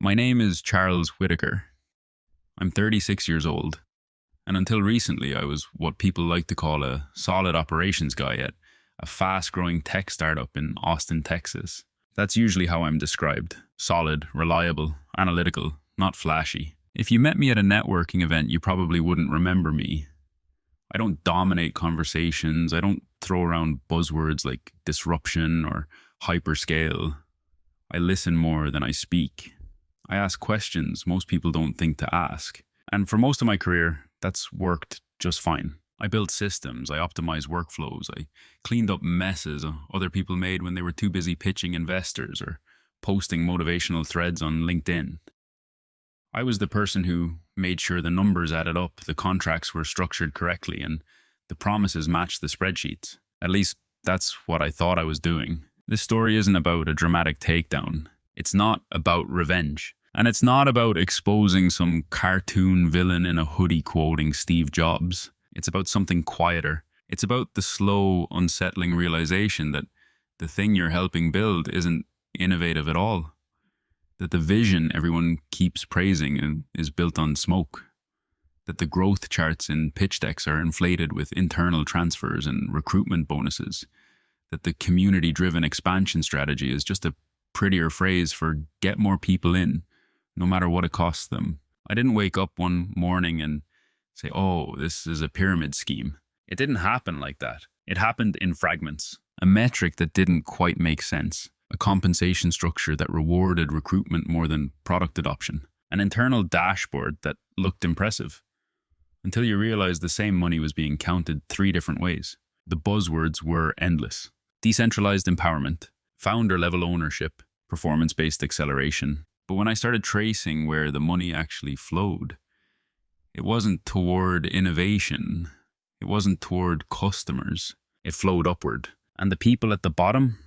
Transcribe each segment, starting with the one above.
My name is Charles Whitaker. I'm 36 years old, and until recently I was what people like to call a solid operations guy at a fast-growing tech startup in Austin, Texas. That's usually how I'm described. Solid, reliable, analytical, not flashy. If you met me at a networking event, you probably wouldn't remember me. I don't dominate conversations. I don't throw around buzzwords like disruption or hyperscale. I listen more than I speak. I ask questions most people don't think to ask. And for most of my career, that's worked just fine. I built systems, I optimized workflows, I cleaned up messes other people made when they were too busy pitching investors or posting motivational threads on LinkedIn. I was the person who made sure the numbers added up, the contracts were structured correctly, and the promises matched the spreadsheets. At least that's what I thought I was doing. This story isn't about a dramatic takedown. It's not about revenge. And it's not about exposing some cartoon villain in a hoodie quoting Steve Jobs. It's about something quieter. It's about the slow, unsettling realization that the thing you're helping build isn't innovative at all. That the vision everyone keeps praising is built on smoke. That the growth charts in pitch decks are inflated with internal transfers and recruitment bonuses. That the community-driven expansion strategy is just a prettier phrase for get more people in, no matter what it costs them. I didn't wake up one morning and say, oh, this is a pyramid scheme. It didn't happen like that. It happened in fragments. A metric that didn't quite make sense. A compensation structure that rewarded recruitment more than product adoption. An internal dashboard that looked impressive. Until you realized the same money was being counted 3 different ways. The buzzwords were endless. Decentralized empowerment, founder-level ownership, performance-based acceleration. But when I started tracing where the money actually flowed, it wasn't toward innovation. It wasn't toward customers. It flowed upward. And the people at the bottom,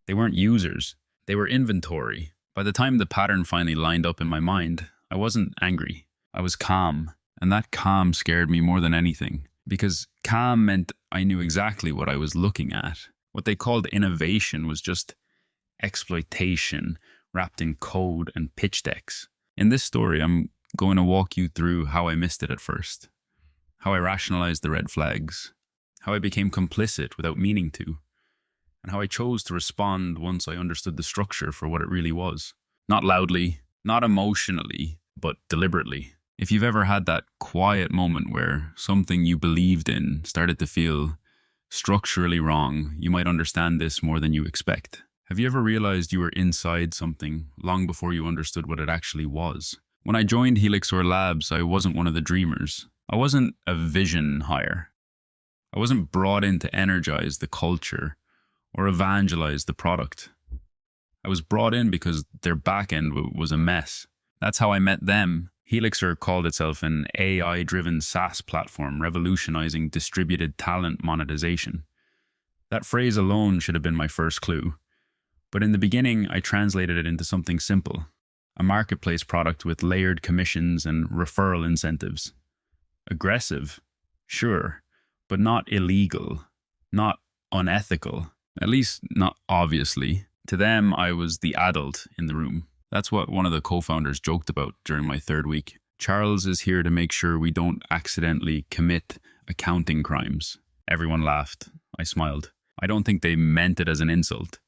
they weren't users. They were inventory. By the time the pattern finally lined up in my mind, I wasn't angry. I was calm. And that calm scared me more than anything. Because calm meant I knew exactly what I was looking at. What they called innovation was just exploitation wrapped in code and pitch decks. In this story, I'm going to walk you through how I missed it at first, how I rationalized the red flags, how I became complicit without meaning to, and how I chose to respond once I understood the structure for what it really was. Not loudly, not emotionally, but deliberately. If you've ever had that quiet moment where something you believed in started to feel structurally wrong, you might understand this more than you expect. Have you ever realized you were inside something long before you understood what it actually was? When I joined Helixor Labs, I wasn't one of the dreamers. I wasn't a vision hire. I wasn't brought in to energize the culture or evangelize the product. I was brought in because their backend was a mess. That's how I met them. Helixor called itself an AI-driven SaaS platform revolutionizing distributed talent monetization. That phrase alone should have been my first clue. But in the beginning, I translated it into something simple. A marketplace product with layered commissions and referral incentives. Aggressive, sure, but not illegal, not unethical, at least not obviously. To them, I was the adult in the room. That's what one of the co-founders joked about during my 3rd week. Charles is here to make sure we don't accidentally commit accounting crimes. Everyone laughed. I smiled. I don't think they meant it as an insult.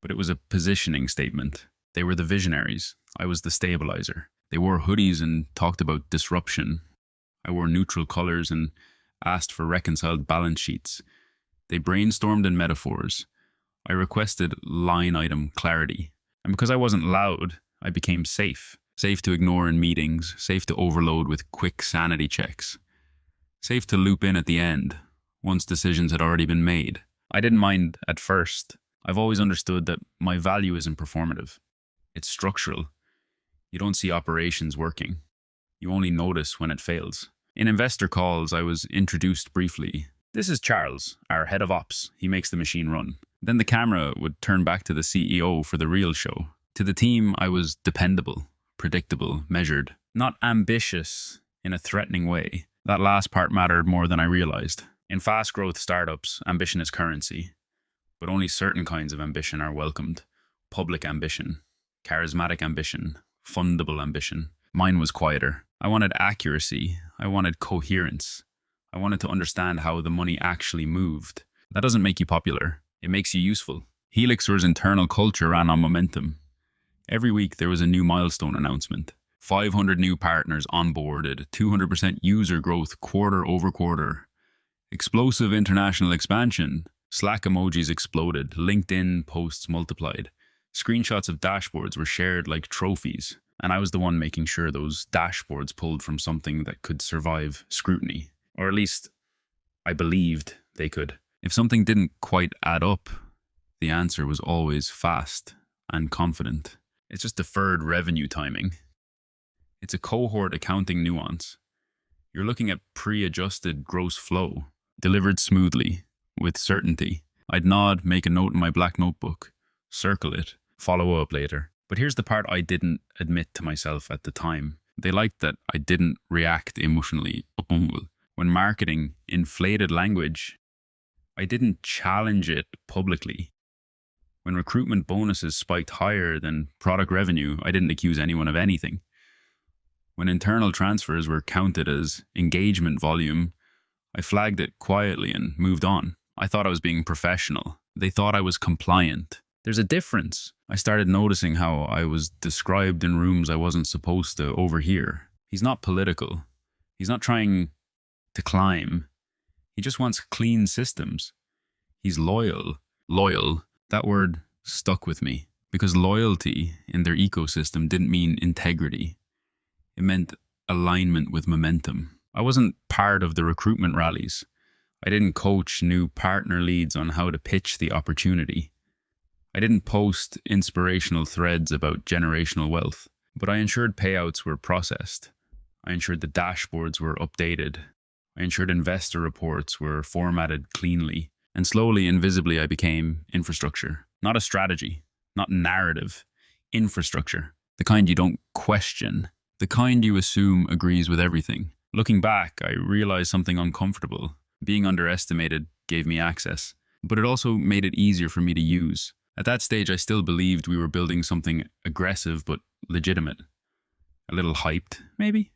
But it was a positioning statement. They were the visionaries. I was the stabilizer. They wore hoodies and talked about disruption. I wore neutral colors and asked for reconciled balance sheets. They brainstormed in metaphors. I requested line item clarity. And because I wasn't loud, I became safe. Safe to ignore in meetings, safe to overload with quick sanity checks. Safe to loop in at the end, once decisions had already been made. I didn't mind at first. I've always understood that my value isn't performative. It's structural. You don't see operations working. You only notice when it fails. In investor calls, I was introduced briefly. This is Charles, our head of ops. He makes the machine run. Then the camera would turn back to the CEO for the real show. To the team, I was dependable, predictable, measured. Not ambitious in a threatening way. That last part mattered more than I realized. In fast-growth startups, ambition is currency. But only certain kinds of ambition are welcomed. Public ambition, charismatic ambition, fundable ambition. Mine was quieter. I wanted accuracy. I wanted coherence. I wanted to understand how the money actually moved. That doesn't make you popular. It makes you useful. Helixor's internal culture ran on momentum. Every week there was a new milestone announcement. 500 new partners onboarded, 200% user growth quarter over quarter. Explosive international expansion. Slack emojis exploded. LinkedIn posts multiplied. Screenshots of dashboards were shared like trophies. And I was the one making sure those dashboards pulled from something that could survive scrutiny. Or at least, I believed they could. If something didn't quite add up, the answer was always fast and confident. It's just deferred revenue timing. It's a cohort accounting nuance. You're looking at pre-adjusted gross flow, delivered smoothly, with certainty. I'd nod, make a note in my black notebook, circle it, follow up later. But here's the part I didn't admit to myself at the time. They liked that I didn't react emotionally. When marketing inflated language, I didn't challenge it publicly. When recruitment bonuses spiked higher than product revenue, I didn't accuse anyone of anything. When internal transfers were counted as engagement volume, I flagged it quietly and moved on. I thought I was being professional. They thought I was compliant. There's a difference. I started noticing how I was described in rooms I wasn't supposed to overhear. He's not political. He's not trying to climb. He just wants clean systems. He's loyal. Loyal. That word stuck with me because loyalty in their ecosystem didn't mean integrity. It meant alignment with momentum. I wasn't part of the recruitment rallies. I didn't coach new partner leads on how to pitch the opportunity. I didn't post inspirational threads about generational wealth, but I ensured payouts were processed. I ensured the dashboards were updated. I ensured investor reports were formatted cleanly. And slowly, invisibly, I became infrastructure. Not a strategy, not narrative. Infrastructure. The kind you don't question. The kind you assume agrees with everything. Looking back, I realized something uncomfortable. Being underestimated gave me access, but it also made it easier for me to use. At that stage, I still believed we were building something aggressive but legitimate. A little hyped, maybe?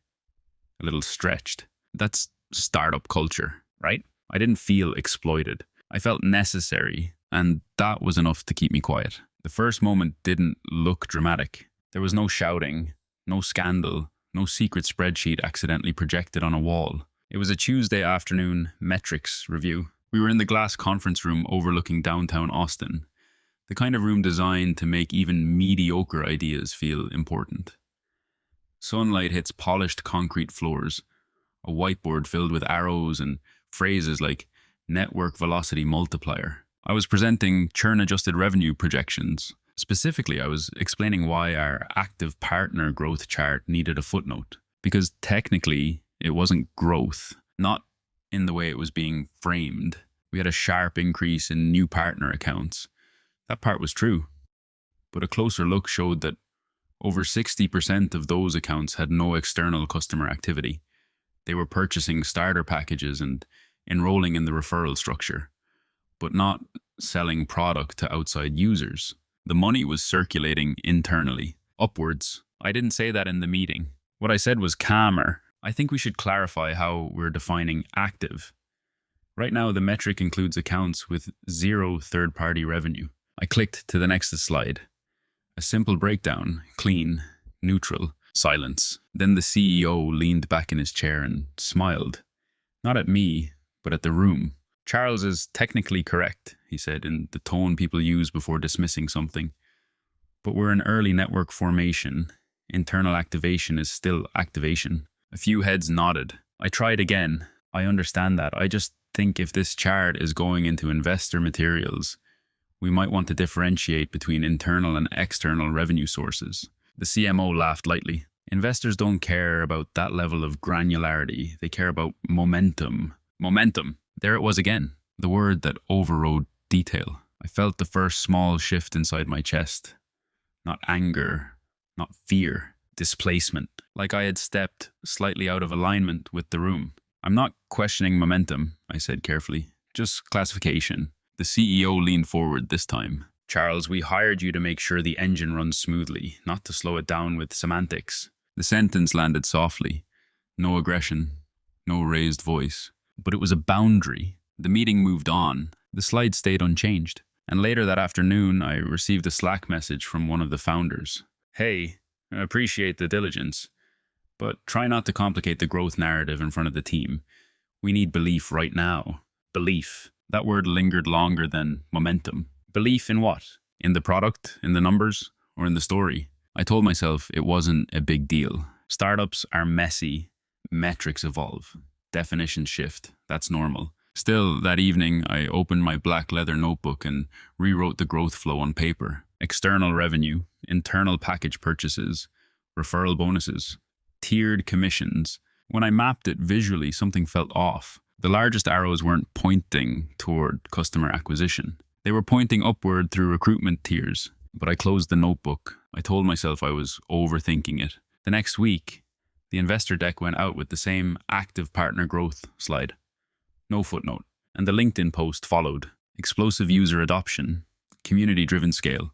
A little stretched. That's startup culture, right? I didn't feel exploited. I felt necessary, and that was enough to keep me quiet. The first moment didn't look dramatic. There was no shouting, no scandal, no secret spreadsheet accidentally projected on a wall. It was a Tuesday afternoon metrics review. We were in the glass conference room overlooking downtown Austin, the kind of room designed to make even mediocre ideas feel important. Sunlight hits polished concrete floors, a whiteboard filled with arrows and phrases like network velocity multiplier. I was presenting churn-adjusted revenue projections. Specifically, I was explaining why our active partner growth chart needed a footnote. Because technically, it wasn't growth, not in the way it was being framed. We had a sharp increase in new partner accounts. That part was true. But a closer look showed that over 60% of those accounts had no external customer activity. They were purchasing starter packages and enrolling in the referral structure, but not selling product to outside users. The money was circulating internally, upwards. I didn't say that in the meeting. What I said was calmer. I think we should clarify how we're defining active. Right now, the metric includes accounts with zero third-party revenue. I clicked to the next slide. A simple breakdown, clean, neutral, silence. Then the CEO leaned back in his chair and smiled. Not at me, but at the room. Charles is technically correct, he said, in the tone people use before dismissing something. But we're in early network formation. Internal activation is still activation. A few heads nodded. I tried again. I understand that. I just think if this chart is going into investor materials, we might want to differentiate between internal and external revenue sources. The CMO laughed lightly. Investors don't care about that level of granularity. They care about momentum. Momentum. There it was again. The word that overrode detail. I felt the first small shift inside my chest. Not anger, not fear, displacement. Like I had stepped slightly out of alignment with the room. I'm not questioning momentum, I said carefully. Just classification. The CEO leaned forward this time. Charles, we hired you to make sure the engine runs smoothly, not to slow it down with semantics. The sentence landed softly. No aggression, no raised voice. But it was a boundary. The meeting moved on. The slide stayed unchanged. And later that afternoon, I received a Slack message from one of the founders. Hey, I appreciate the diligence, but try not to complicate the growth narrative in front of the team. We need belief right now. Belief. That word lingered longer than momentum. Belief in what? In the product, in the numbers, or in the story? I told myself it wasn't a big deal. Startups are messy. Metrics evolve. Definitions shift. That's normal. Still, that evening, I opened my black leather notebook and rewrote the growth flow on paper. External revenue, internal package purchases, referral bonuses, tiered commissions. When I mapped it visually, something felt off. The largest arrows weren't pointing toward customer acquisition. They were pointing upward through recruitment tiers. But I closed the notebook. I told myself I was overthinking it. The next week, the investor deck went out with the same active partner growth slide. No footnote. And the LinkedIn post followed. Explosive user adoption, community-driven scale,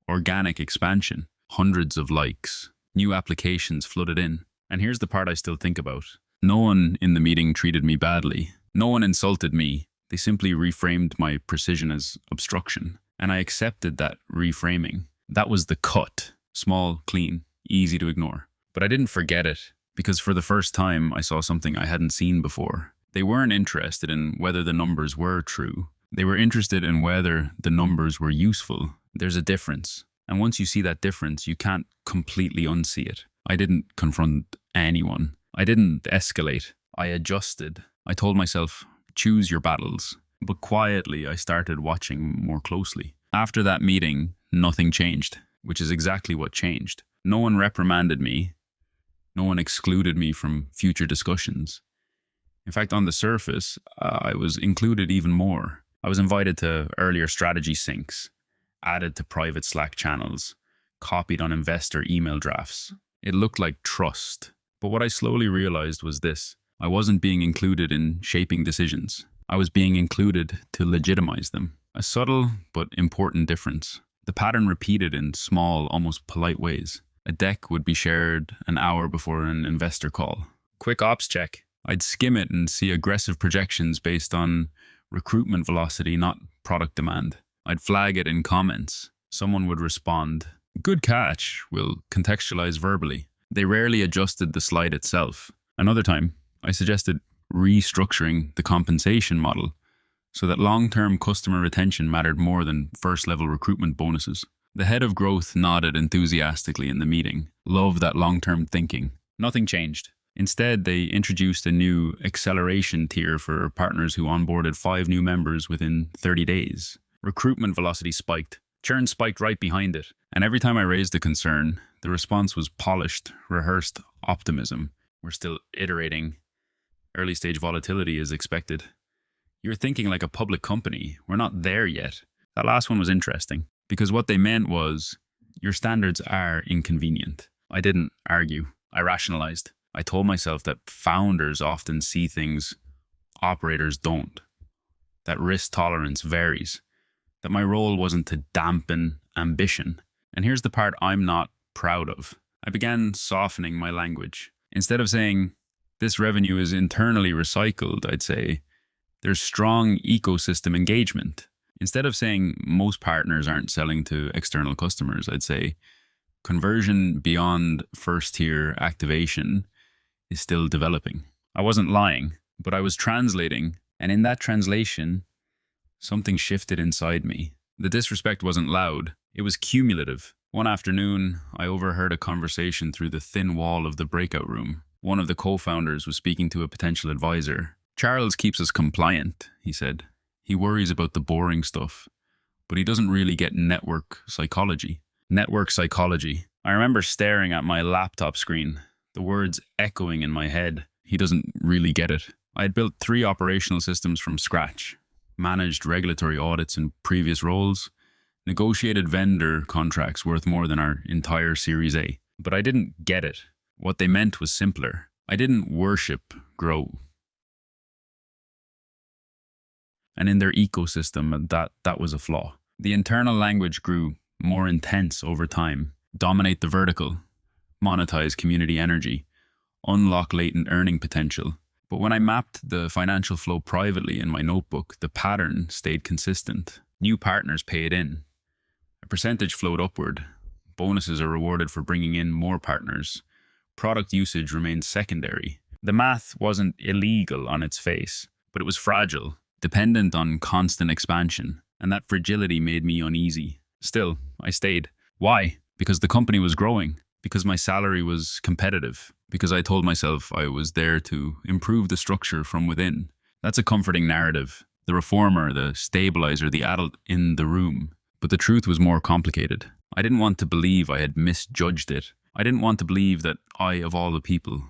organic expansion, hundreds of likes, new applications flooded in. And here's the part I still think about. No one in the meeting treated me badly. No one insulted me. They simply reframed my precision as obstruction. And I accepted that reframing. That was the cut. Small, clean, easy to ignore. But I didn't forget it, because for the first time I saw something I hadn't seen before. They weren't interested in whether the numbers were true. They were interested in whether the numbers were useful. There's a difference. And once you see that difference, you can't completely unsee it. I didn't confront anyone. I didn't escalate. I adjusted. I told myself, choose your battles. But quietly, I started watching more closely. After that meeting, nothing changed, which is exactly what changed. No one reprimanded me. No one excluded me from future discussions. In fact, on the surface, I was included even more. I was invited to earlier strategy syncs, added to private Slack channels, copied on investor email drafts. It looked like trust. But what I slowly realized was this. I wasn't being included in shaping decisions. I was being included to legitimize them. A subtle but important difference. The pattern repeated in small, almost polite ways. A deck would be shared an hour before an investor call. Quick ops check. I'd skim it and see aggressive projections based on recruitment velocity, not product demand. I'd flag it in comments. Someone would respond, "Good catch," will contextualize verbally. They rarely adjusted the slide itself. Another time, I suggested restructuring the compensation model so that long-term customer retention mattered more than first-level recruitment bonuses. The head of growth nodded enthusiastically in the meeting, loved that long-term thinking. Nothing changed. Instead, they introduced a new acceleration tier for partners who onboarded 5 new members within 30 days. Recruitment velocity spiked. Churn spiked right behind it. And every time I raised a concern, the response was polished, rehearsed optimism. We're still iterating. Early stage volatility is expected. You're thinking like a public company. We're not there yet. That last one was interesting because what they meant was your standards are inconvenient. I didn't argue. I rationalized. I told myself that founders often see things operators don't. That risk tolerance varies. That my role wasn't to dampen ambition. And here's the part I'm not proud of. I began softening my language. Instead of saying, this revenue is internally recycled, I'd say, there's strong ecosystem engagement. Instead of saying most partners aren't selling to external customers, I'd say conversion beyond first-tier activation is still developing. I wasn't lying, but I was translating, and in that translation, something shifted inside me. The disrespect wasn't loud, it was cumulative. One afternoon, I overheard a conversation through the thin wall of the breakout room. One of the co-founders was speaking to a potential advisor. "Charles keeps us compliant," he said. "He worries about the boring stuff, but he doesn't really get network psychology." Network psychology. I remember staring at my laptop screen, the words echoing in my head. He doesn't really get it. I had built 3 operational systems from scratch, managed regulatory audits in previous roles, negotiated vendor contracts worth more than our entire Series A. But I didn't get it. What they meant was simpler. I didn't worship grow. And in their ecosystem, that was a flaw. The internal language grew more intense over time. Dominate the vertical, monetize community energy, unlock latent earning potential. But when I mapped the financial flow privately in my notebook, the pattern stayed consistent. New partners paid in. A percentage flowed upward. Bonuses are rewarded for bringing in more partners. Product usage remained secondary. The math wasn't illegal on its face, but it was fragile, dependent on constant expansion, and that fragility made me uneasy. Still, I stayed. Why? Because the company was growing, because my salary was competitive, because I told myself I was there to improve the structure from within. That's a comforting narrative. The reformer, the stabilizer, the adult in the room. But the truth was more complicated. I didn't want to believe I had misjudged it. I didn't want to believe that I, of all the people,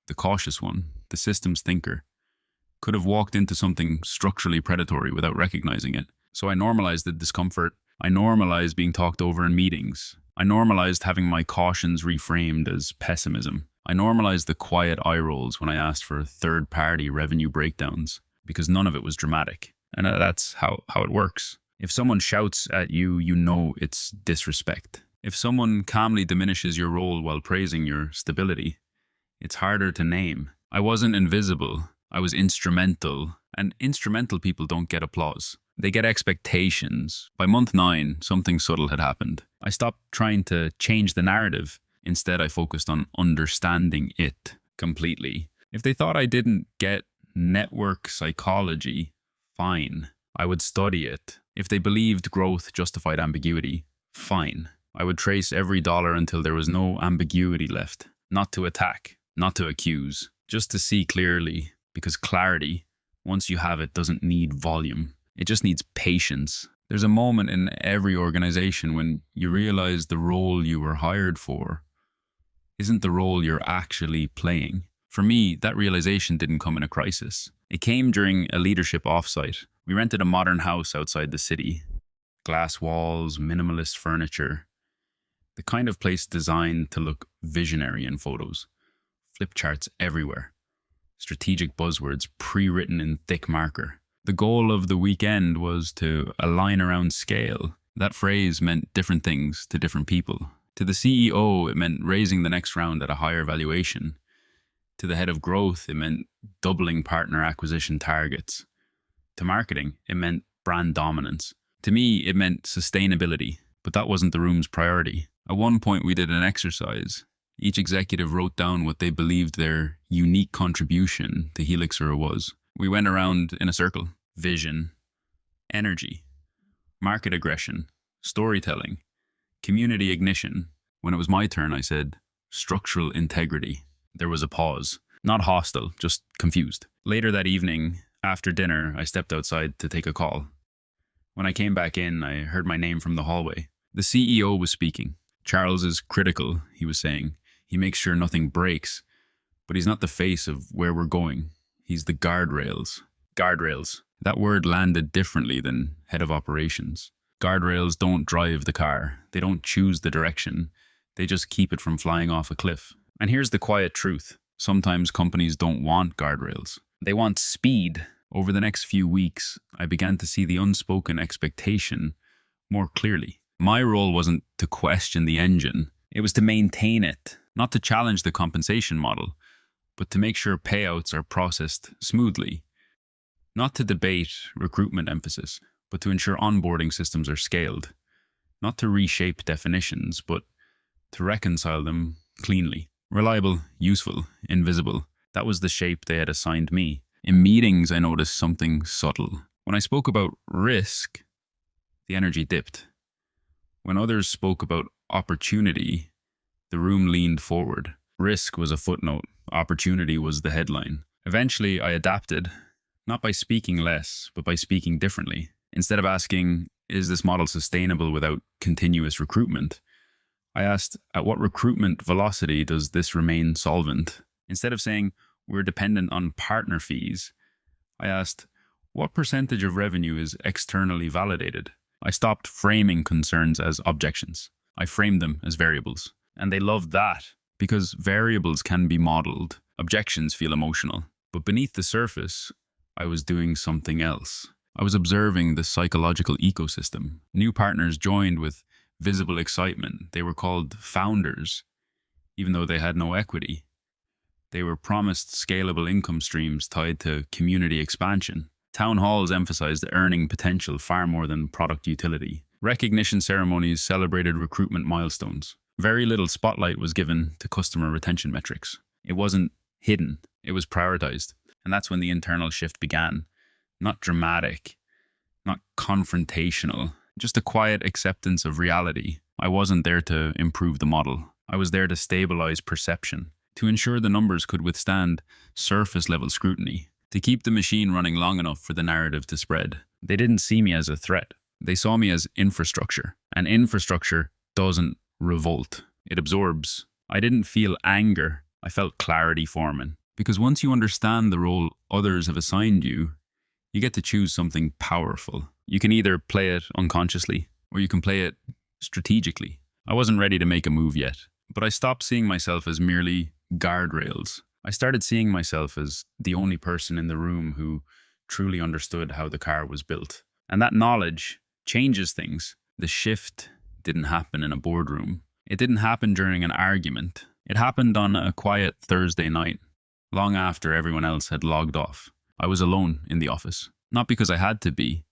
the cautious one, the systems thinker, could have walked into something structurally predatory without recognizing it. So I normalized the discomfort. I normalized being talked over in meetings. I normalized having my cautions reframed as pessimism. I normalized the quiet eye rolls when I asked for third-party revenue breakdowns, because none of it was dramatic. And that's how it works. If someone shouts at you, you know it's disrespect. If someone calmly diminishes your role while praising your stability, it's harder to name. I wasn't invisible. I was instrumental. And instrumental people don't get applause. They get expectations. By month 9, something subtle had happened. I stopped trying to change the narrative. Instead, I focused on understanding it completely. If they thought I didn't get network psychology, fine. I would study it. If they believed growth justified ambiguity, fine. I would trace every dollar until there was no ambiguity left. Not to attack, not to accuse, just to see clearly. Because clarity, once you have it, doesn't need volume. It just needs patience. There's a moment in every organization when you realize the role you were hired for isn't the role you're actually playing. For me, that realization didn't come in a crisis. It came during a leadership offsite. We rented a modern house outside the city. Glass walls, minimalist furniture. The kind of place designed to look visionary in photos. Flip charts everywhere. Strategic buzzwords pre-written in thick marker. The goal of the weekend was to align around scale. That phrase meant different things to different people. To the CEO, it meant raising the next round at a higher valuation. To the head of growth, it meant doubling partner acquisition targets. To marketing, it meant brand dominance. To me, it meant sustainability, but that wasn't the room's priority. At one point, we did an exercise. Each executive wrote down what they believed their unique contribution to Helixer was. We went around in a circle. Vision, energy, market aggression, storytelling, community ignition. When it was my turn, I said, structural integrity. There was a pause. Not hostile, just confused. Later that evening, after dinner, I stepped outside to take a call. When I came back in, I heard my name from the hallway. The CEO was speaking. Charles is critical, he was saying. He makes sure nothing breaks, but he's not the face of where we're going. He's the guardrails. Guardrails. That word landed differently than head of operations. Guardrails don't drive the car. They don't choose the direction. They just keep it from flying off a cliff. And here's the quiet truth. Sometimes companies don't want guardrails. They want speed. Over the next few weeks, I began to see the unspoken expectation more clearly. My role wasn't to question the engine. It was to maintain it, not to challenge the compensation model, but to make sure payouts are processed smoothly. Not to debate recruitment emphasis, but to ensure onboarding systems are scaled. Not to reshape definitions, but to reconcile them cleanly. Reliable, useful, invisible. That was the shape they had assigned me. In meetings, I noticed something subtle. When I spoke about risk, the energy dipped. When others spoke about opportunity, the room leaned forward. Risk was a footnote. Opportunity was the headline. Eventually, I adapted, not by speaking less, but by speaking differently. Instead of asking, is this model sustainable without continuous recruitment? I asked, at what recruitment velocity does this remain solvent? Instead of saying, we're dependent on partner fees, I asked, what percentage of revenue is externally validated? I stopped framing concerns as objections. I framed them as variables. And they loved that, because variables can be modeled. Objections feel emotional. But beneath the surface, I was doing something else. I was observing the psychological ecosystem. New partners joined with visible excitement. They were called founders, even though they had no equity. They were promised scalable income streams tied to community expansion. Town halls emphasized earning potential far more than product utility. Recognition ceremonies celebrated recruitment milestones. Very little spotlight was given to customer retention metrics. It wasn't hidden, it was prioritized. And that's when the internal shift began. Not dramatic, not confrontational, just a quiet acceptance of reality. I wasn't there to improve the model. I was there to stabilize perception, to ensure the numbers could withstand surface-level scrutiny, to keep the machine running long enough for the narrative to spread. They didn't see me as a threat. They saw me as infrastructure. And infrastructure doesn't revolt. It absorbs. I didn't feel anger. I felt clarity forming. Because once you understand the role others have assigned you, you get to choose something powerful. You can either play it unconsciously, or you can play it strategically. I wasn't ready to make a move yet, but I stopped seeing myself as merely guardrails. I started seeing myself as the only person in the room who truly understood how the car was built. And that knowledge changes things. The shift didn't happen in a boardroom. It didn't happen during an argument. It happened on a quiet Thursday night, long after everyone else had logged off. I was alone in the office, not because I had to be,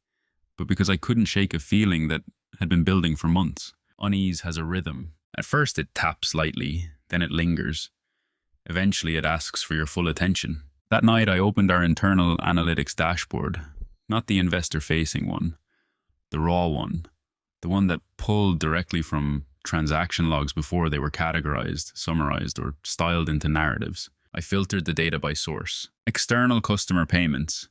but because I couldn't shake a feeling that had been building for months. Unease has a rhythm. At first it taps lightly, then it lingers. Eventually it asks for your full attention. That night I opened our internal analytics dashboard, not the investor-facing one, the raw one, the one that pulled directly from transaction logs before they were categorized, summarized, or styled into narratives. I filtered the data by source. External customer payments,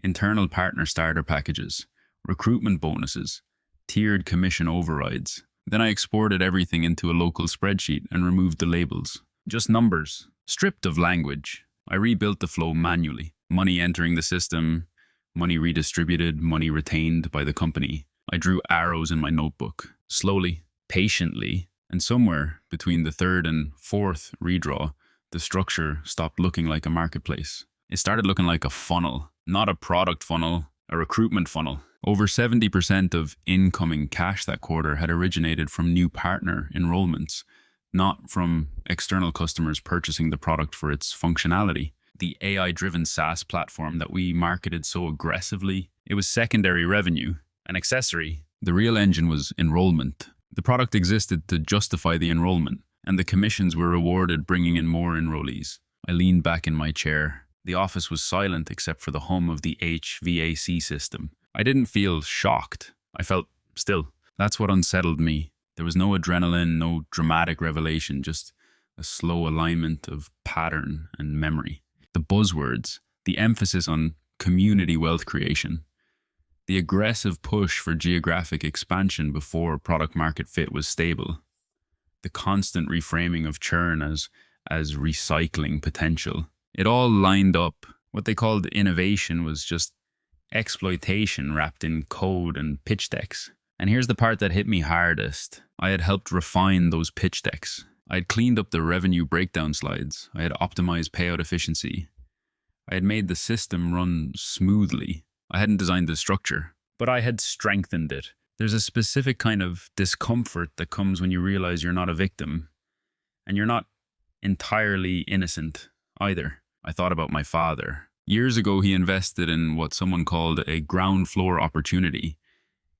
internal partner starter packages, recruitment bonuses, tiered commission overrides. Then I exported everything into a local spreadsheet and removed the labels. Just numbers, stripped of language. I rebuilt the flow manually. Money entering the system, money redistributed, money retained by the company. I drew arrows in my notebook, slowly, patiently, and somewhere between the third and fourth redraw, the structure stopped looking like a marketplace. It started looking like a funnel, not a product funnel, a recruitment funnel. Over 70% of incoming cash that quarter had originated from new partner enrollments, not from external customers purchasing the product for its functionality. The AI-driven SaaS platform that we marketed so aggressively, it was secondary revenue, an accessory. The real engine was enrollment. The product existed to justify the enrollment, and the commissions were rewarded bringing in more enrollees. I leaned back in my chair. The office was silent except for the hum of the HVAC system. I didn't feel shocked. I felt still. That's what unsettled me. There was no adrenaline, no dramatic revelation, just a slow alignment of pattern and memory. The buzzwords, the emphasis on community wealth creation, the aggressive push for geographic expansion before product market fit was stable, the constant reframing of churn as recycling potential. It all lined up. What they called innovation was just exploitation wrapped in code and pitch decks. And here's the part that hit me hardest. I had helped refine those pitch decks. I had cleaned up the revenue breakdown slides. I had optimized payout efficiency. I had made the system run smoothly. I hadn't designed the structure, but I had strengthened it. There's a specific kind of discomfort that comes when you realize you're not a victim, and you're not entirely innocent either. I thought about my father. Years ago, he invested in what someone called a ground floor opportunity.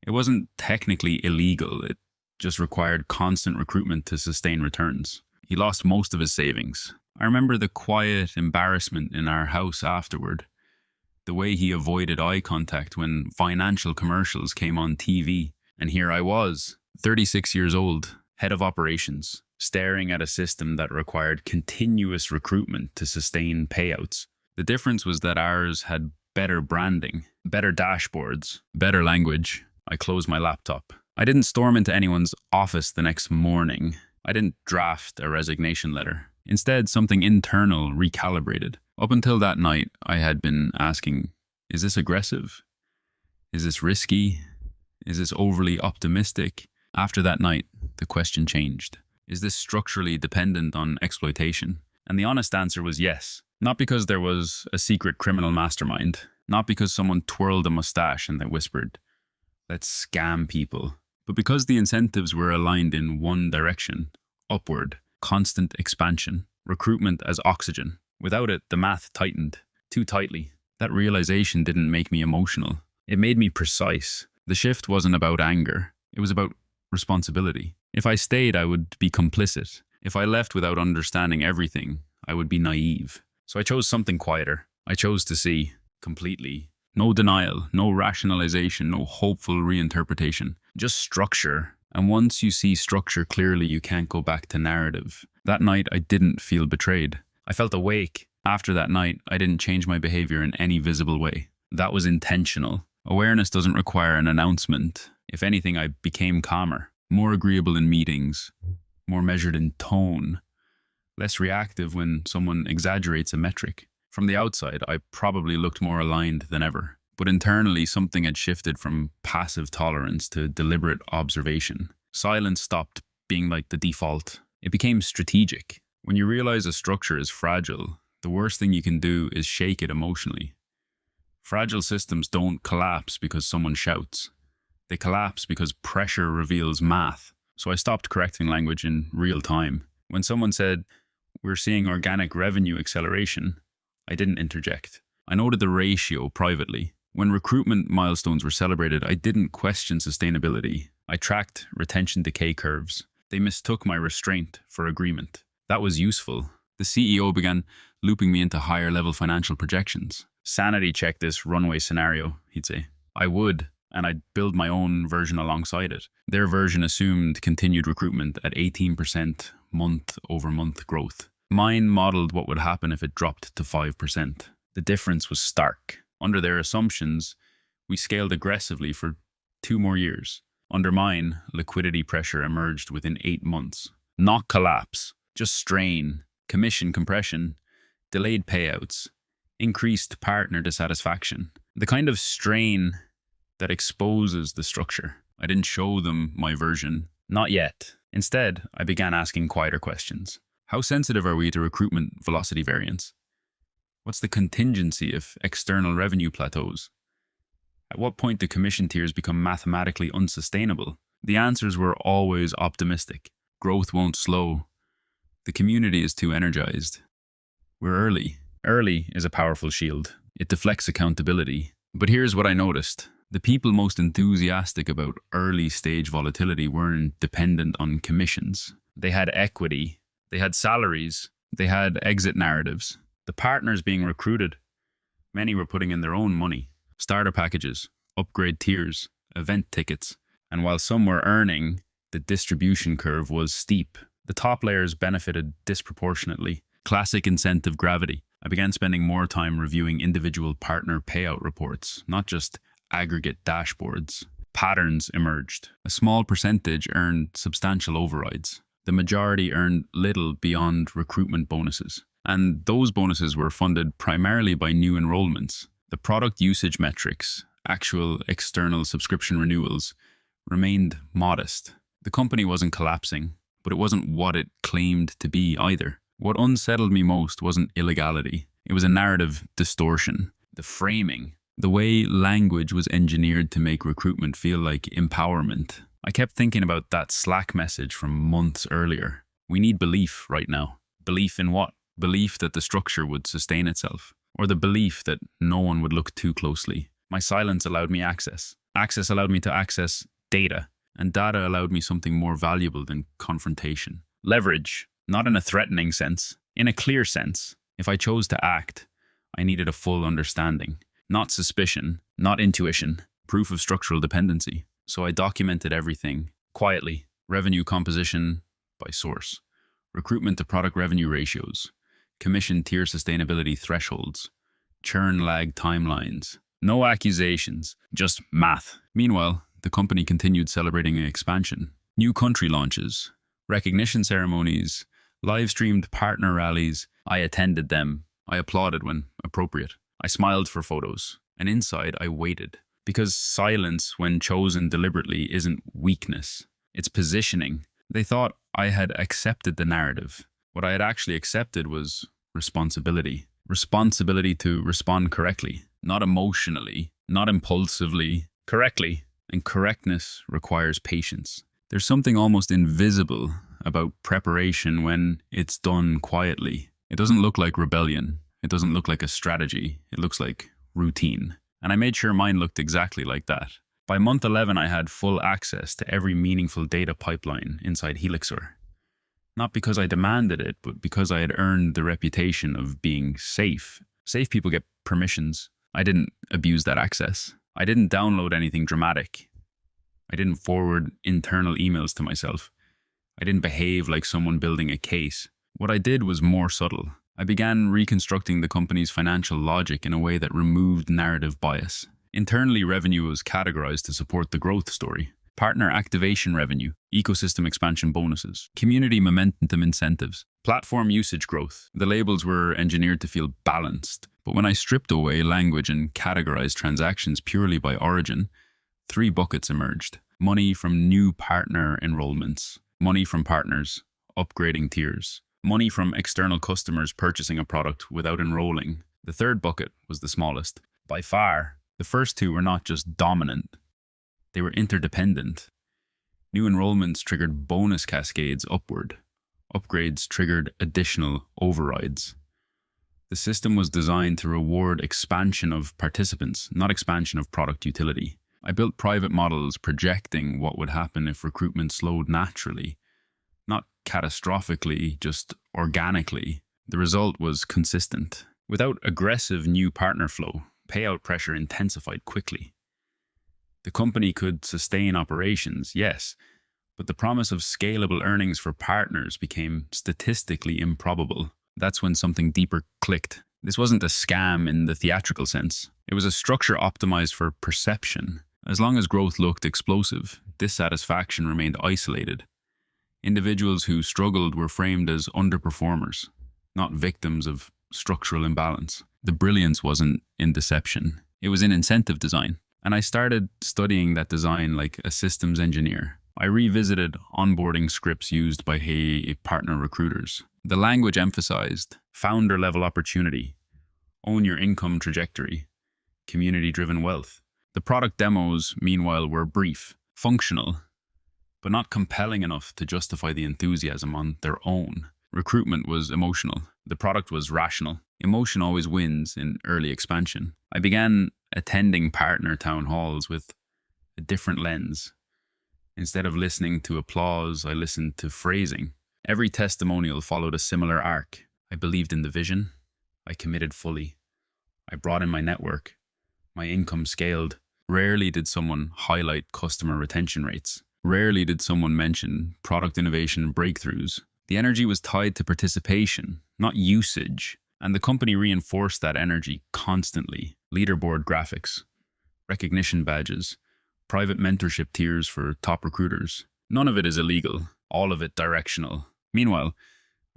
It wasn't technically illegal. It just required constant recruitment to sustain returns. He lost most of his savings. I remember the quiet embarrassment in our house afterward. The way he avoided eye contact when financial commercials came on TV. And here I was, 36 years old, head of operations, staring at a system that required continuous recruitment to sustain payouts. The difference was that ours had better branding, better dashboards, better language. I closed my laptop. I didn't storm into anyone's office the next morning. I didn't draft a resignation letter. Instead, something internal recalibrated. Up until that night, I had been asking, is this aggressive? Is this risky? Is this overly optimistic? After that night, the question changed. Is this structurally dependent on exploitation? And the honest answer was yes. Not because there was a secret criminal mastermind, Not because someone twirled a mustache and they whispered, "Let's scam people," but because the incentives were aligned in one direction, upward, constant expansion, recruitment as oxygen. Without it, the math tightened too tightly. That realization didn't make me emotional. It made me precise. The shift wasn't about anger. It was about responsibility. If I stayed, I would be complicit. If I left without understanding everything, I would be naive. So I chose something quieter. I chose to see completely. No denial, no rationalization, no hopeful reinterpretation. Just structure. And once you see structure clearly, you can't go back to narrative. That night, I didn't feel betrayed. I felt awake. After that night, I didn't change my behavior in any visible way. That was intentional. Awareness doesn't require an announcement. If anything, I became calmer, more agreeable in meetings, more measured in tone, less reactive when someone exaggerates a metric. From the outside, I probably looked more aligned than ever. But internally, something had shifted from passive tolerance to deliberate observation. Silence stopped being like the default. It became strategic. When you realize a structure is fragile, the worst thing you can do is shake it emotionally. Fragile systems don't collapse because someone shouts. They collapse because pressure reveals math. So I stopped correcting language in real time. When someone said, "We're seeing organic revenue acceleration," I didn't interject. I noted the ratio privately. When recruitment milestones were celebrated, I didn't question sustainability. I tracked retention decay curves. They mistook my restraint for agreement. That was useful. The CEO began looping me into higher level financial projections. "Sanity check this runway scenario," he'd say. I would, and I'd build my own version alongside it. Their version assumed continued recruitment at 18% month-over-month growth. Mine modeled what would happen if it dropped to 5%. The difference was stark. Under their assumptions, we scaled aggressively for 2 more years. Under mine, liquidity pressure emerged within 8 months. Not collapse, just strain, commission compression, delayed payouts, increased partner dissatisfaction. The kind of strain that exposes the structure. I didn't show them my version. Not yet. Instead, I began asking quieter questions. How sensitive are we to recruitment velocity variance? What's the contingency if external revenue plateaus? At what point do commission tiers become mathematically unsustainable? The answers were always optimistic. Growth won't slow. The community is too energized. We're early. Early is a powerful shield. It deflects accountability. But here's what I noticed. The people most enthusiastic about early stage volatility weren't dependent on commissions. They had equity. They had salaries. They had exit narratives. The partners being recruited, many were putting in their own money. Starter packages, upgrade tiers, event tickets. And while some were earning, the distribution curve was steep. The top layers benefited disproportionately. Classic incentive gravity. I began spending more time reviewing individual partner payout reports, not just aggregate dashboards. Patterns emerged. A small percentage earned substantial overrides. The majority earned little beyond recruitment bonuses. And those bonuses were funded primarily by new enrollments. The product usage metrics, actual external subscription renewals, remained modest. The company wasn't collapsing, but it wasn't what it claimed to be either. What unsettled me most wasn't illegality. It was a narrative distortion. The framing, the way language was engineered to make recruitment feel like empowerment. I kept thinking about that Slack message from months earlier. We need belief right now. Belief in what? Belief that the structure would sustain itself. Or the belief that no one would look too closely. My silence allowed me access. Access allowed me to access data. And data allowed me something more valuable than confrontation. Leverage. Not in a threatening sense. In a clear sense. If I chose to act, I needed a full understanding. Not suspicion. Not intuition. Proof of structural dependency. So I documented everything, quietly. Revenue composition by source. Recruitment to product revenue ratios. Commission tier sustainability thresholds. Churn lag timelines. No accusations, just math. Meanwhile, the company continued celebrating expansion. New country launches. Recognition ceremonies. Live-streamed partner rallies. I attended them. I applauded when appropriate. I smiled for photos. And inside, I waited. Because silence, when chosen deliberately, isn't weakness. It's positioning. They thought I had accepted the narrative. What I had actually accepted was responsibility. Responsibility to respond correctly. not emotionally, not impulsively, correctly. And correctness requires patience. There's something almost invisible about preparation when it's done quietly. It doesn't look like rebellion. It doesn't look like a strategy. It looks like routine. And I made sure mine looked exactly like that. By month 11, I had full access to every meaningful data pipeline inside Helixer. Not because I demanded it, but because I had earned the reputation of being safe. Safe people get permissions. I didn't abuse that access. I didn't download anything dramatic. I didn't forward internal emails to myself. I didn't behave like someone building a case. What I did was more subtle. I began reconstructing the company's financial logic in a way that removed narrative bias. Internally, revenue was categorized to support the growth story. Partner activation revenue, ecosystem expansion bonuses, community momentum incentives, platform usage growth. The labels were engineered to feel balanced. But when I stripped away language and categorized transactions purely by origin, 3 buckets emerged. Money from new partner enrollments, money from partners upgrading tiers, money from external customers purchasing a product without enrolling. The 3rd bucket was the smallest. By far, the first 2 were not just dominant, they were interdependent. New enrollments triggered bonus cascades upward. Upgrades triggered additional overrides. The system was designed to reward expansion of participants, not expansion of product utility. I built private models projecting what would happen if recruitment slowed naturally, not catastrophically, just organically. The result was consistent. Without aggressive new partner flow, payout pressure intensified quickly. The company could sustain operations, yes, but the promise of scalable earnings for partners became statistically improbable. That's when something deeper clicked. This wasn't a scam in the theatrical sense. It was a structure optimized for perception. As long as growth looked explosive, dissatisfaction remained isolated. Individuals who struggled were framed as underperformers, not victims of structural imbalance. The brilliance wasn't in deception. It was in incentive design. And I started studying that design like a systems engineer. I revisited onboarding scripts used by partner recruiters. The language emphasized founder-level opportunity, own your income trajectory, community-driven wealth. The product demos, meanwhile, were brief, functional, but not compelling enough to justify the enthusiasm on their own. Recruitment was emotional. The product was rational. Emotion always wins in early expansion. I began attending partner town halls with a different lens. Instead of listening to applause, I listened to phrasing. Every testimonial followed a similar arc. I believed in the vision. I committed fully. I brought in my network. My income scaled. Rarely did someone highlight customer retention rates. Rarely did someone mention product innovation breakthroughs. The energy was tied to participation, not usage. And the company reinforced that energy constantly. Leaderboard graphics, recognition badges, private mentorship tiers for top recruiters. None of it is illegal, all of it directional. Meanwhile,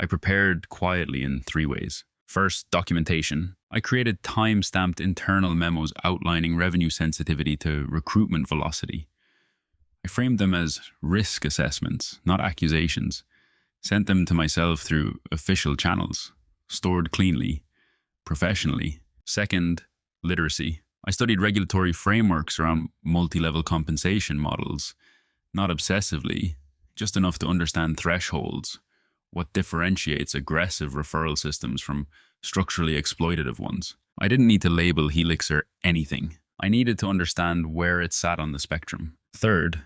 I prepared quietly in 3 ways. First, documentation. I created time-stamped internal memos outlining revenue sensitivity to recruitment velocity. I framed them as risk assessments, not accusations. Sent them to myself through official channels, stored cleanly, professionally. Second, literacy. I studied regulatory frameworks around multi-level compensation models, not obsessively, just enough to understand thresholds, what differentiates aggressive referral systems from structurally exploitative ones. I didn't need to label Helixer anything. I needed to understand where it sat on the spectrum. Third,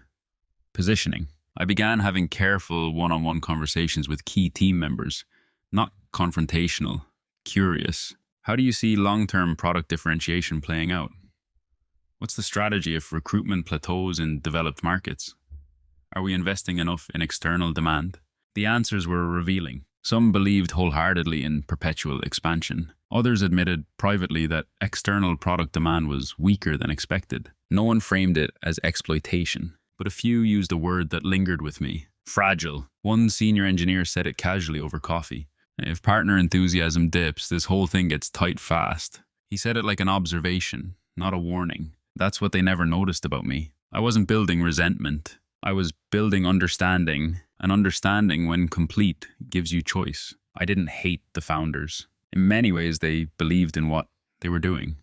positioning. I began having careful one-on-one conversations with key team members, not confrontational, curious. How do you see long-term product differentiation playing out? What's the strategy if recruitment plateaus in developed markets? Are we investing enough in external demand? The answers were revealing. Some believed wholeheartedly in perpetual expansion. Others admitted privately that external product demand was weaker than expected. No one framed it as exploitation, but a few used a word that lingered with me. Fragile. One senior engineer said it casually over coffee. If partner enthusiasm dips, this whole thing gets tight fast. He said it like an observation, not a warning. That's what they never noticed about me. I wasn't building resentment. I was building understanding. And understanding, when complete, gives you choice. I didn't hate the founders. In many ways, they believed in what they were doing.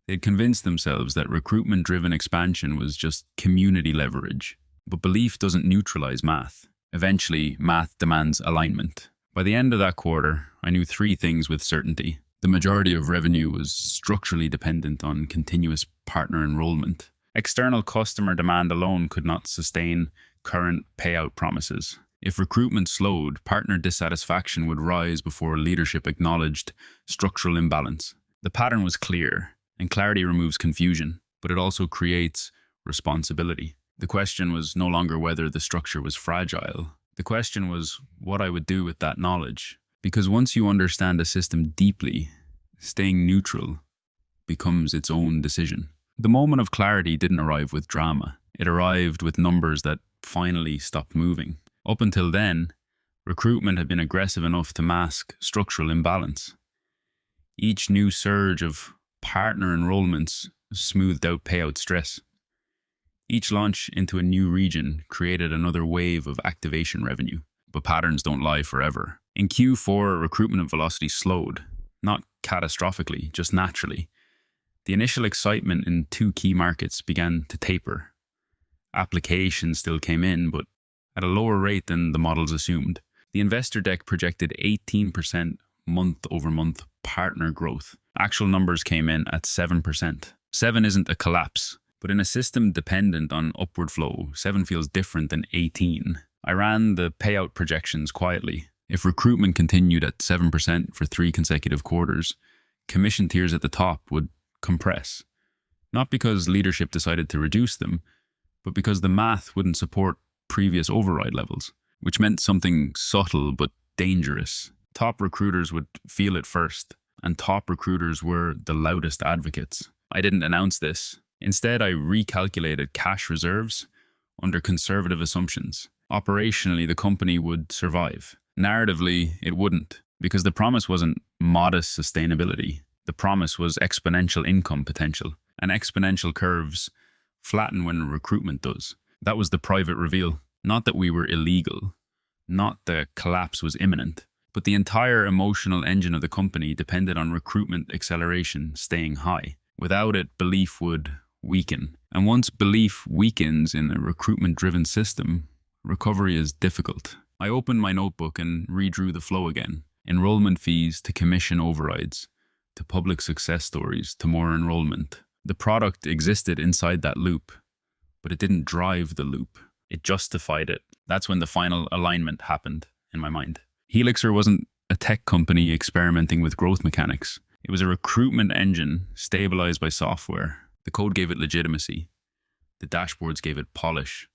They'd convinced themselves that recruitment-driven expansion was just community leverage. But belief doesn't neutralize math. Eventually, math demands alignment. By the end of that quarter, I knew three things with certainty. The majority of revenue was structurally dependent on continuous partner enrollment. External customer demand alone could not sustain current payout promises. If recruitment slowed, partner dissatisfaction would rise before leadership acknowledged structural imbalance. The pattern was clear, and clarity removes confusion, but it also creates responsibility. The question was no longer whether the structure was fragile. The question was what I would do with that knowledge. Because once you understand a system deeply, staying neutral becomes its own decision. The moment of clarity didn't arrive with drama. It arrived with numbers that finally stopped moving. Up until then, recruitment had been aggressive enough to mask structural imbalance. Each new surge of partner enrollments smoothed out payout stress. Each launch into a new region created another wave of activation revenue. But patterns don't lie forever. In Q4, recruitment velocity slowed, not catastrophically, just naturally. The initial excitement in two key markets began to taper. Applications still came in, but at a lower rate than the models assumed. The investor deck projected 18% month-over-month partner growth. Actual numbers came in at 7%. 7 isn't a collapse, but in a system dependent on upward flow, 7 feels different than 18. I ran the payout projections quietly. If recruitment continued at 7% for 3 consecutive quarters, commission tiers at the top would compress. Not because leadership decided to reduce them, but because the math wouldn't support previous override levels, which meant something subtle but dangerous. Top recruiters would feel it first, and top recruiters were the loudest advocates. I didn't announce this. Instead, I recalculated cash reserves under conservative assumptions. Operationally, the company would survive. Narratively, it wouldn't, because the promise wasn't modest sustainability. The promise was exponential income potential, and exponential curves flatten when recruitment does. That was the private reveal. Not that we were illegal, not the collapse was imminent, but the entire emotional engine of the company depended on recruitment acceleration staying high. Without it, belief would weaken. And once belief weakens in a recruitment-driven system, recovery is difficult. I opened my notebook and redrew the flow again. Enrollment fees to commission overrides, to public success stories, to more enrollment. The product existed inside that loop, but it didn't drive the loop. It justified it. That's when the final alignment happened in my mind. Helixer wasn't a tech company experimenting with growth mechanics. It was a recruitment engine stabilized by software. The code gave it legitimacy. The dashboards gave it polish.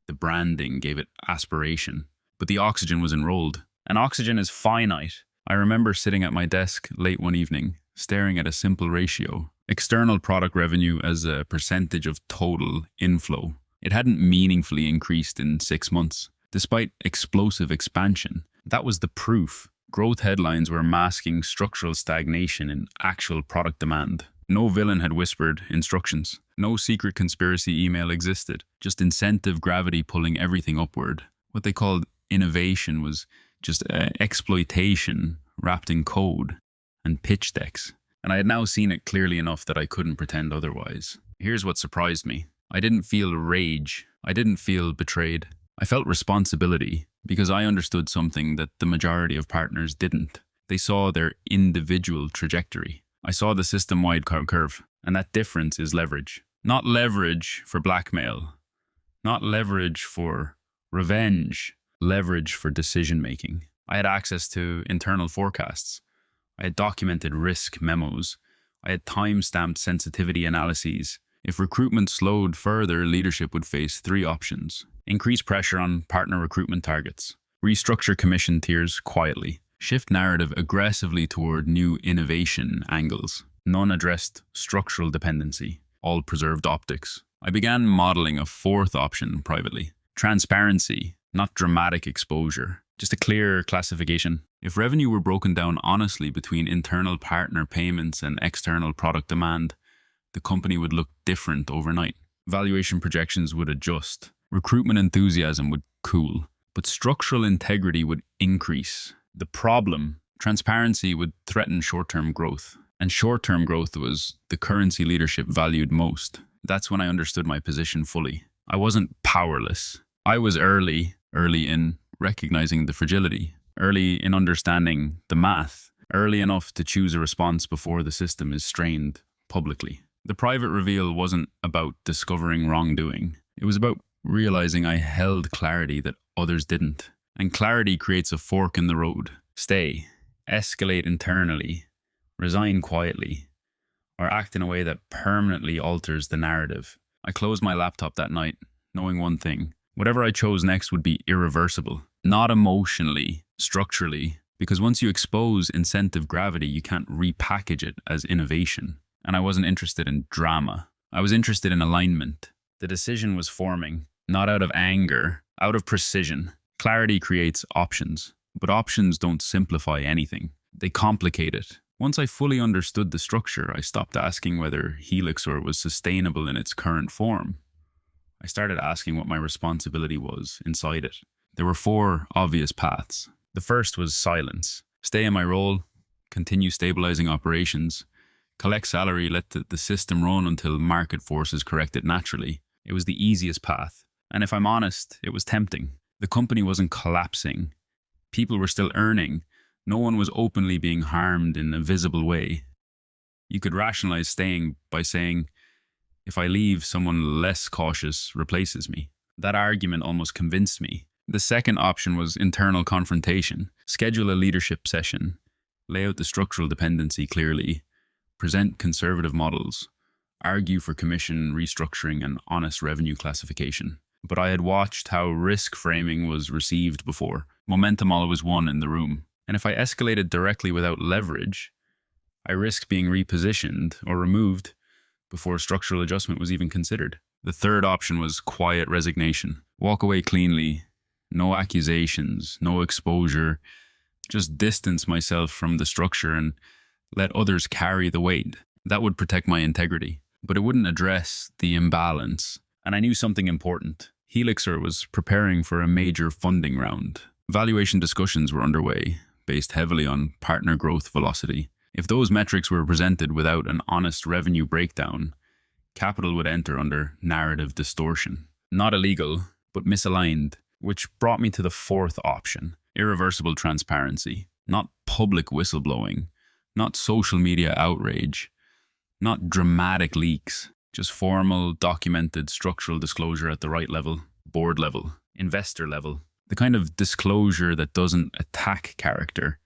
The branding gave it aspiration. But the oxygen was enrolled. And oxygen is finite. I remember sitting at my desk late one evening, staring at a simple ratio. External product revenue as a percentage of total inflow. It hadn't meaningfully increased in 6 months, despite explosive expansion. That was the proof. Growth headlines were masking structural stagnation in actual product demand. No villain had whispered instructions. No secret conspiracy email existed. Just incentive gravity pulling everything upward. What they called innovation was just exploitation wrapped in code and pitch decks. And I had now seen it clearly enough that I couldn't pretend otherwise. Here's what surprised me. I didn't feel rage. I didn't feel betrayed. I felt responsibility because I understood something that the majority of partners didn't. They saw their individual trajectory. I saw the system-wide curve, and that difference is leverage. Not leverage for blackmail. Not leverage for revenge. Leverage for decision-making. I had access to internal forecasts. I had documented risk memos. I had time-stamped sensitivity analyses. If recruitment slowed further, leadership would face 3 options. Increase pressure on partner recruitment targets. Restructure commission tiers quietly. Shift narrative aggressively toward new innovation angles. None addressed structural dependency. All preserved optics. I began modeling a 4th option privately. Transparency, not dramatic exposure. Just a clear classification. If revenue were broken down honestly between internal partner payments and external product demand, the company would look different overnight. Valuation projections would adjust. Recruitment enthusiasm would cool. But structural integrity would increase. The problem, transparency would threaten short-term growth. And short-term growth was the currency leadership valued most. That's when I understood my position fully. I wasn't powerless. I was early in recognizing the fragility, early in understanding the math, early enough to choose a response before the system is strained publicly. The private reveal wasn't about discovering wrongdoing. It was about realizing I held clarity that others didn't. And clarity creates a fork in the road. Stay, escalate internally, resign quietly, or act in a way that permanently alters the narrative. I closed my laptop that night, knowing one thing. Whatever I chose next would be irreversible. Not emotionally, structurally, because once you expose incentive gravity, you can't repackage it as innovation. And I wasn't interested in drama. I was interested in alignment. The decision was forming, not out of anger, out of precision. Clarity creates options, but options don't simplify anything. They complicate it. Once I fully understood the structure, I stopped asking whether Helixor was sustainable in its current form. I started asking what my responsibility was inside it. There were 4 obvious paths. The first was silence. Stay in my role, continue stabilizing operations, collect salary, let the system run until market forces correct it naturally. It was the easiest path. And if I'm honest, it was tempting. The company wasn't collapsing. People were still earning. No one was openly being harmed in a visible way. You could rationalize staying by saying, if I leave, someone less cautious replaces me. That argument almost convinced me. The second option was internal confrontation. Schedule a leadership session. Lay out the structural dependency clearly. Present conservative models. Argue for commission restructuring and honest revenue classification. But I had watched how risk framing was received before. Momentum always won in the room. And if I escalated directly without leverage, I risked being repositioned or removed before structural adjustment was even considered. The third option was quiet resignation. Walk away cleanly. No accusations, no exposure. Just distance myself from the structure and let others carry the weight. That would protect my integrity. But it wouldn't address the imbalance. And I knew something important. Helixor was preparing for a major funding round. Valuation discussions were underway, based heavily on partner growth velocity. If those metrics were presented without an honest revenue breakdown, capital would enter under narrative distortion. Not illegal, but misaligned, which brought me to the fourth option, irreversible transparency. Not public whistleblowing, not social media outrage, not dramatic leaks, just formal, documented structural disclosure at the right level, board level, investor level. The kind of disclosure that doesn't attack character,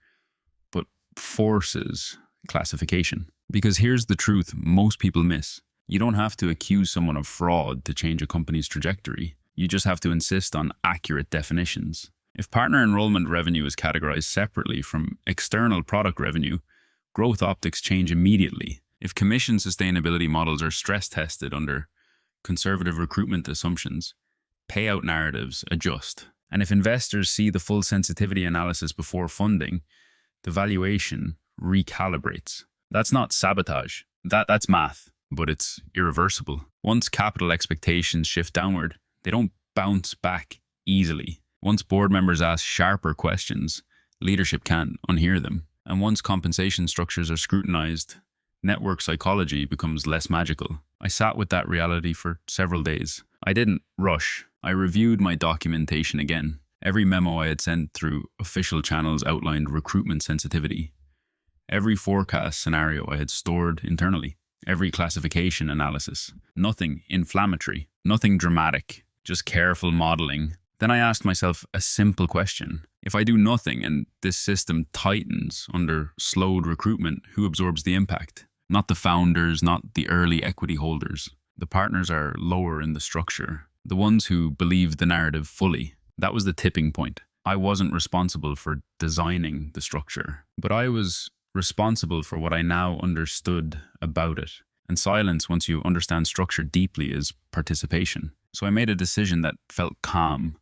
but forces classification. Because here's the truth most people miss. You don't have to accuse someone of fraud to change a company's trajectory. You just have to insist on accurate definitions. If partner enrollment revenue is categorized separately from external product revenue, growth optics change immediately. If commission sustainability models are stress tested under conservative recruitment assumptions, payout narratives adjust. And if investors see the full sensitivity analysis before funding, the valuation recalibrates. That's not sabotage. That's math, but it's irreversible. Once capital expectations shift downward, they don't bounce back easily. Once board members ask sharper questions, leadership can't unhear them. And once compensation structures are scrutinized, network psychology becomes less magical. I sat with that reality for several days. I didn't rush. I reviewed my documentation again. Every memo I had sent through official channels outlined recruitment sensitivity. Every forecast scenario I had stored internally. Every classification analysis. Nothing inflammatory. Nothing dramatic. Just careful modeling. Then I asked myself a simple question. If I do nothing and this system tightens under slowed recruitment, who absorbs the impact? Not the founders, not the early equity holders. The partners are lower in the structure. The ones who believe the narrative fully. That was the tipping point. I wasn't responsible for designing the structure, but I was responsible for what I now understood about it. And silence, once you understand structure deeply, is participation. So I made a decision that felt calm,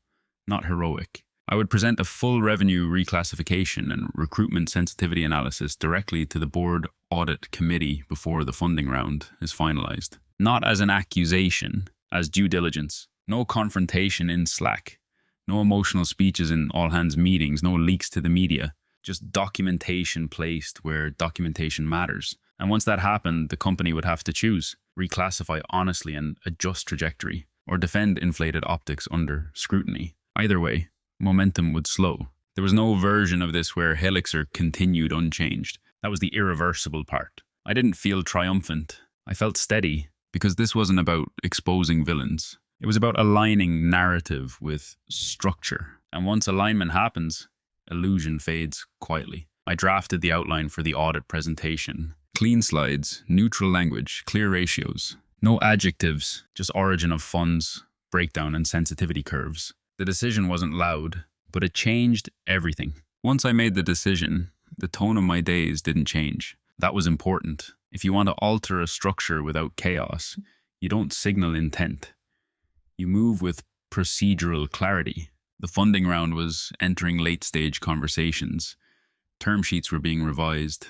not heroic. I would present a full revenue reclassification and recruitment sensitivity analysis directly to the board audit committee before the funding round is finalized. Not as an accusation, as due diligence. No confrontation in Slack. No emotional speeches in all-hands meetings. No leaks to the media. Just documentation placed where documentation matters. And once that happened, the company would have to choose, reclassify honestly and adjust trajectory, or defend inflated optics under scrutiny. Either way, momentum would slow. There was no version of this where Helixer continued unchanged. That was the irreversible part. I didn't feel triumphant. I felt steady, because this wasn't about exposing villains. It was about aligning narrative with structure. And once alignment happens, illusion fades quietly. I drafted the outline for the audit presentation. Clean slides, neutral language, clear ratios. No adjectives, just origin of funds, breakdown, and sensitivity curves. The decision wasn't loud, but it changed everything. Once I made the decision, the tone of my days didn't change. That was important. If you want to alter a structure without chaos, you don't signal intent. You move with procedural clarity. The funding round was entering late-stage conversations. Term sheets were being revised.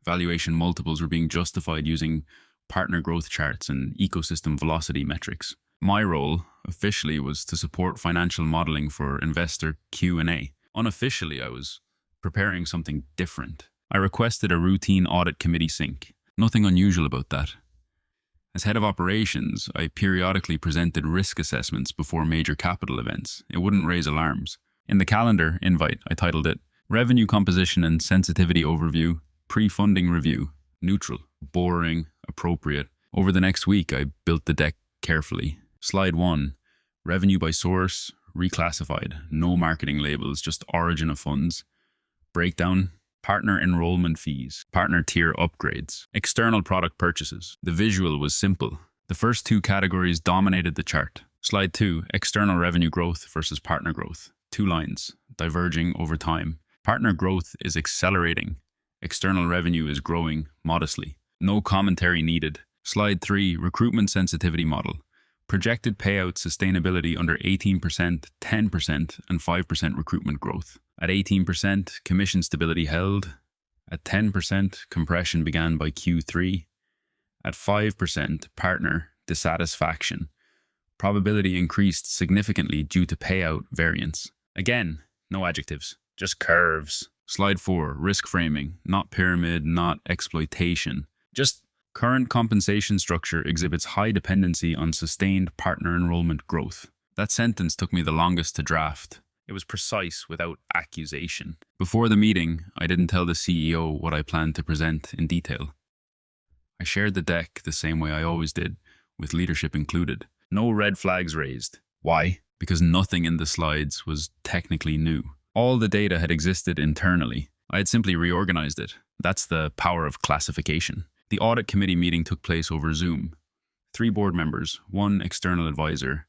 Valuation multiples were being justified using partner growth charts and ecosystem velocity metrics. My role, officially, was to support financial modeling for investor Q&A. Unofficially, I was preparing something different. I requested a routine audit committee sync. Nothing unusual about that. As head of operations, I periodically presented risk assessments before major capital events. It wouldn't raise alarms. In the calendar invite, I titled it Revenue Composition and Sensitivity Overview, Pre-Funding Review, Neutral, Boring, Appropriate. Over the next week, I built the deck carefully. Slide 1, Revenue by source, reclassified, no marketing labels, just origin of funds. Breakdown, partner enrollment fees, partner tier upgrades, external product purchases. The visual was simple. The first two categories dominated the chart. Slide 2, external revenue growth versus partner growth. 2 lines, diverging over time. Partner growth is accelerating. External revenue is growing modestly. No commentary needed. Slide 3, recruitment sensitivity model. Projected payout sustainability under 18%, 10%, and 5% recruitment growth. At 18%, commission stability held. At 10%, compression began by Q3. At 5%, partner dissatisfaction. Probability increased significantly due to payout variance. Again, no adjectives, just curves. Slide 4, risk framing, not pyramid, not exploitation. Just current compensation structure exhibits high dependency on sustained partner enrollment growth. That sentence took me the longest to draft. It was precise without accusation. Before the meeting, I didn't tell the CEO what I planned to present in detail. I shared the deck the same way I always did, with leadership included. No red flags raised. Why? Because nothing in the slides was technically new. All the data had existed internally. I had simply reorganized it. That's the power of classification. The audit committee meeting took place over Zoom. 3 board members, 1 external advisor.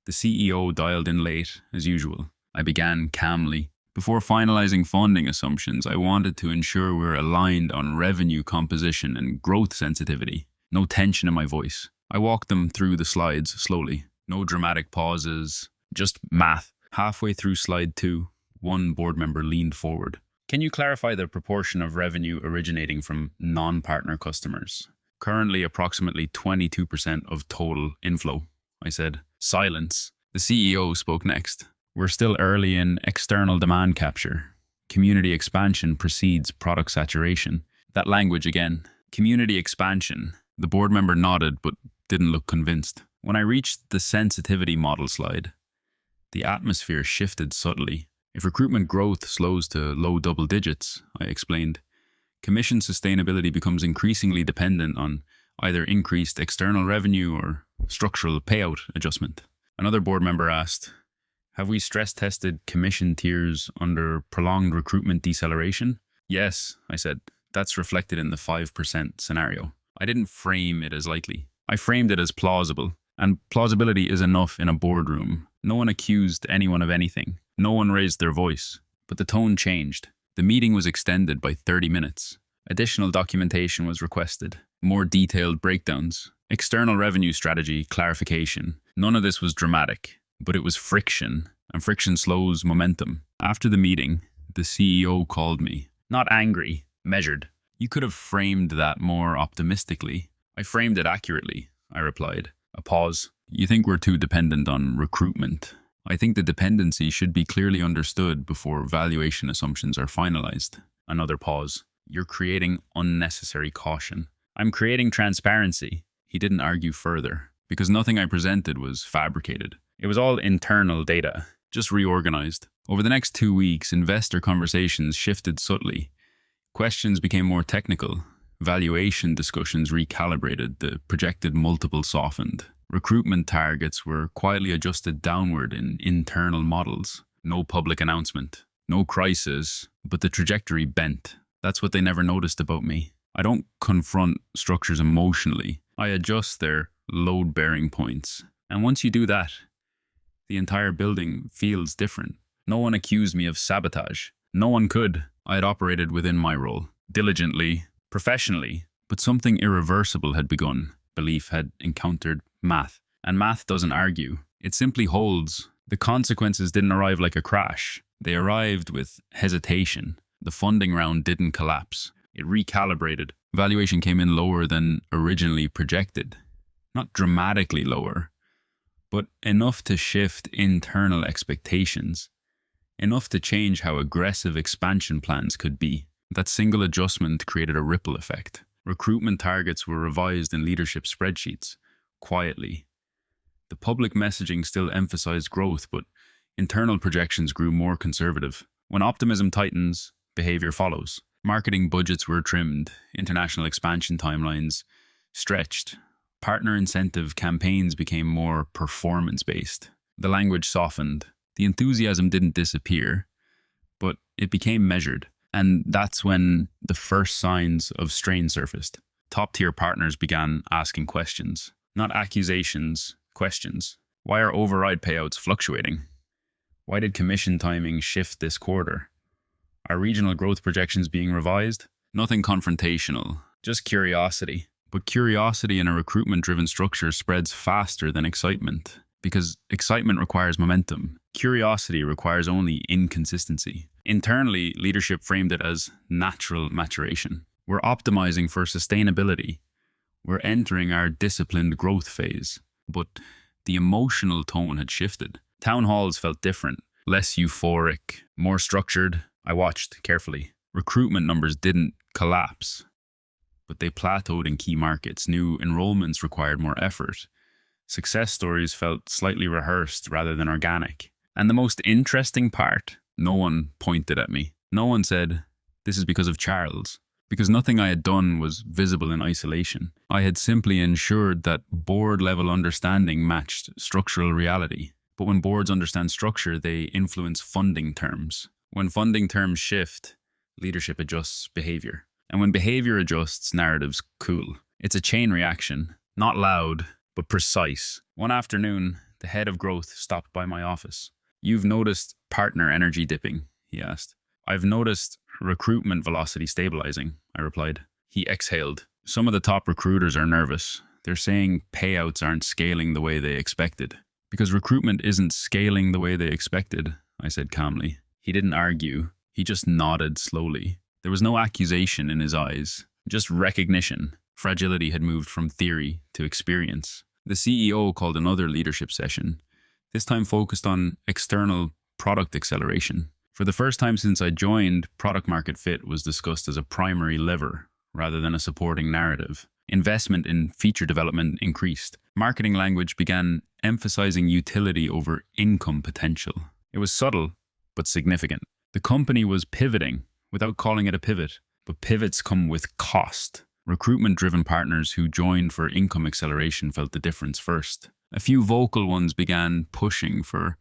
The CEO dialed in late, as usual. I began calmly. Before finalizing funding assumptions, I wanted to ensure we're aligned on revenue composition and growth sensitivity. No tension in my voice. I walked them through the slides slowly. No dramatic pauses, just math. Halfway through slide 2, 1 board member leaned forward. Can you clarify the proportion of revenue originating from non-partner customers? Currently approximately 22% of total inflow, I said. Silence. The CEO spoke next. We're still early in external demand capture. Community expansion precedes product saturation. That language again. Community expansion. The board member nodded but didn't look convinced. When I reached the sensitivity model slide, the atmosphere shifted subtly. If recruitment growth slows to low double digits, I explained, commission sustainability becomes increasingly dependent on either increased external revenue or structural payout adjustment. Another board member asked, have we stress-tested commission tiers under prolonged recruitment deceleration? Yes, I said. That's reflected in the 5% scenario. I didn't frame it as likely. I framed it as plausible. And plausibility is enough in a boardroom. No one accused anyone of anything. No one raised their voice. But the tone changed. The meeting was extended by 30 minutes. Additional documentation was requested. More detailed breakdowns. External revenue strategy clarification. None of this was dramatic. But it was friction, and friction slows momentum. After the meeting, the CEO called me. Not angry, measured. You could have framed that more optimistically. I framed it accurately, I replied. A pause. You think we're too dependent on recruitment. I think the dependency should be clearly understood before valuation assumptions are finalized. Another pause. You're creating unnecessary caution. I'm creating transparency. He didn't argue further, because nothing I presented was fabricated. It was all internal data, just reorganized. Over the next 2 weeks, investor conversations shifted subtly. Questions became more technical. Valuation discussions recalibrated. The projected multiple softened. Recruitment targets were quietly adjusted downward in internal models. No public announcement. No crisis, but the trajectory bent. That's what they never noticed about me. I don't confront structures emotionally. I adjust their load-bearing points. And once you do that, the entire building feels different. No one accused me of sabotage. No one could. I had operated within my role, diligently, professionally, but something irreversible had begun. Belief had encountered math. And math doesn't argue. It simply holds. The consequences didn't arrive like a crash. They arrived with hesitation. The funding round didn't collapse. It recalibrated. Valuation came in lower than originally projected. Not dramatically lower, but enough to shift internal expectations. Enough to change how aggressive expansion plans could be. That single adjustment created a ripple effect. Recruitment targets were revised in leadership spreadsheets, quietly. The public messaging still emphasized growth, but internal projections grew more conservative. When optimism tightens, behavior follows. Marketing budgets were trimmed, international expansion timelines stretched. Partner incentive campaigns became more performance-based. The language softened. The enthusiasm didn't disappear, but it became measured. And that's when the first signs of strain surfaced. Top-tier partners began asking questions. Not accusations, questions. Why are override payouts fluctuating? Why did commission timing shift this quarter? Are regional growth projections being revised? Nothing confrontational, just curiosity. But curiosity in a recruitment-driven structure spreads faster than excitement, because excitement requires momentum. Curiosity requires only inconsistency. Internally, leadership framed it as natural maturation. We're optimizing for sustainability. We're entering our disciplined growth phase. But the emotional tone had shifted. Town halls felt different, less euphoric, more structured. I watched carefully. Recruitment numbers didn't collapse, but they plateaued in key markets. New enrollments required more effort. Success stories felt slightly rehearsed rather than organic. And the most interesting part, no one pointed at me. No one said, "This is because of Charles," because nothing I had done was visible in isolation. I had simply ensured that board-level understanding matched structural reality. But when boards understand structure, they influence funding terms. When funding terms shift, leadership adjusts behavior. And when behavior adjusts, narratives cool. It's a chain reaction, not loud, but precise. One afternoon, the head of growth stopped by my office. "You've noticed partner energy dipping," he asked. "I've noticed recruitment velocity stabilizing," I replied. He exhaled. "Some of the top recruiters are nervous. They're saying payouts aren't scaling the way they expected." "Because recruitment isn't scaling the way they expected," I said calmly. He didn't argue. He just nodded slowly. There was no accusation in his eyes, just recognition. Fragility had moved from theory to experience. The CEO called another leadership session, this time focused on external product acceleration. For the first time since I joined, product market fit was discussed as a primary lever rather than a supporting narrative. Investment in feature development increased. Marketing language began emphasizing utility over income potential. It was subtle, but significant. The company was pivoting without calling it a pivot, but pivots come with cost. Recruitment-driven partners who joined for income acceleration felt the difference first. A few vocal ones began pushing for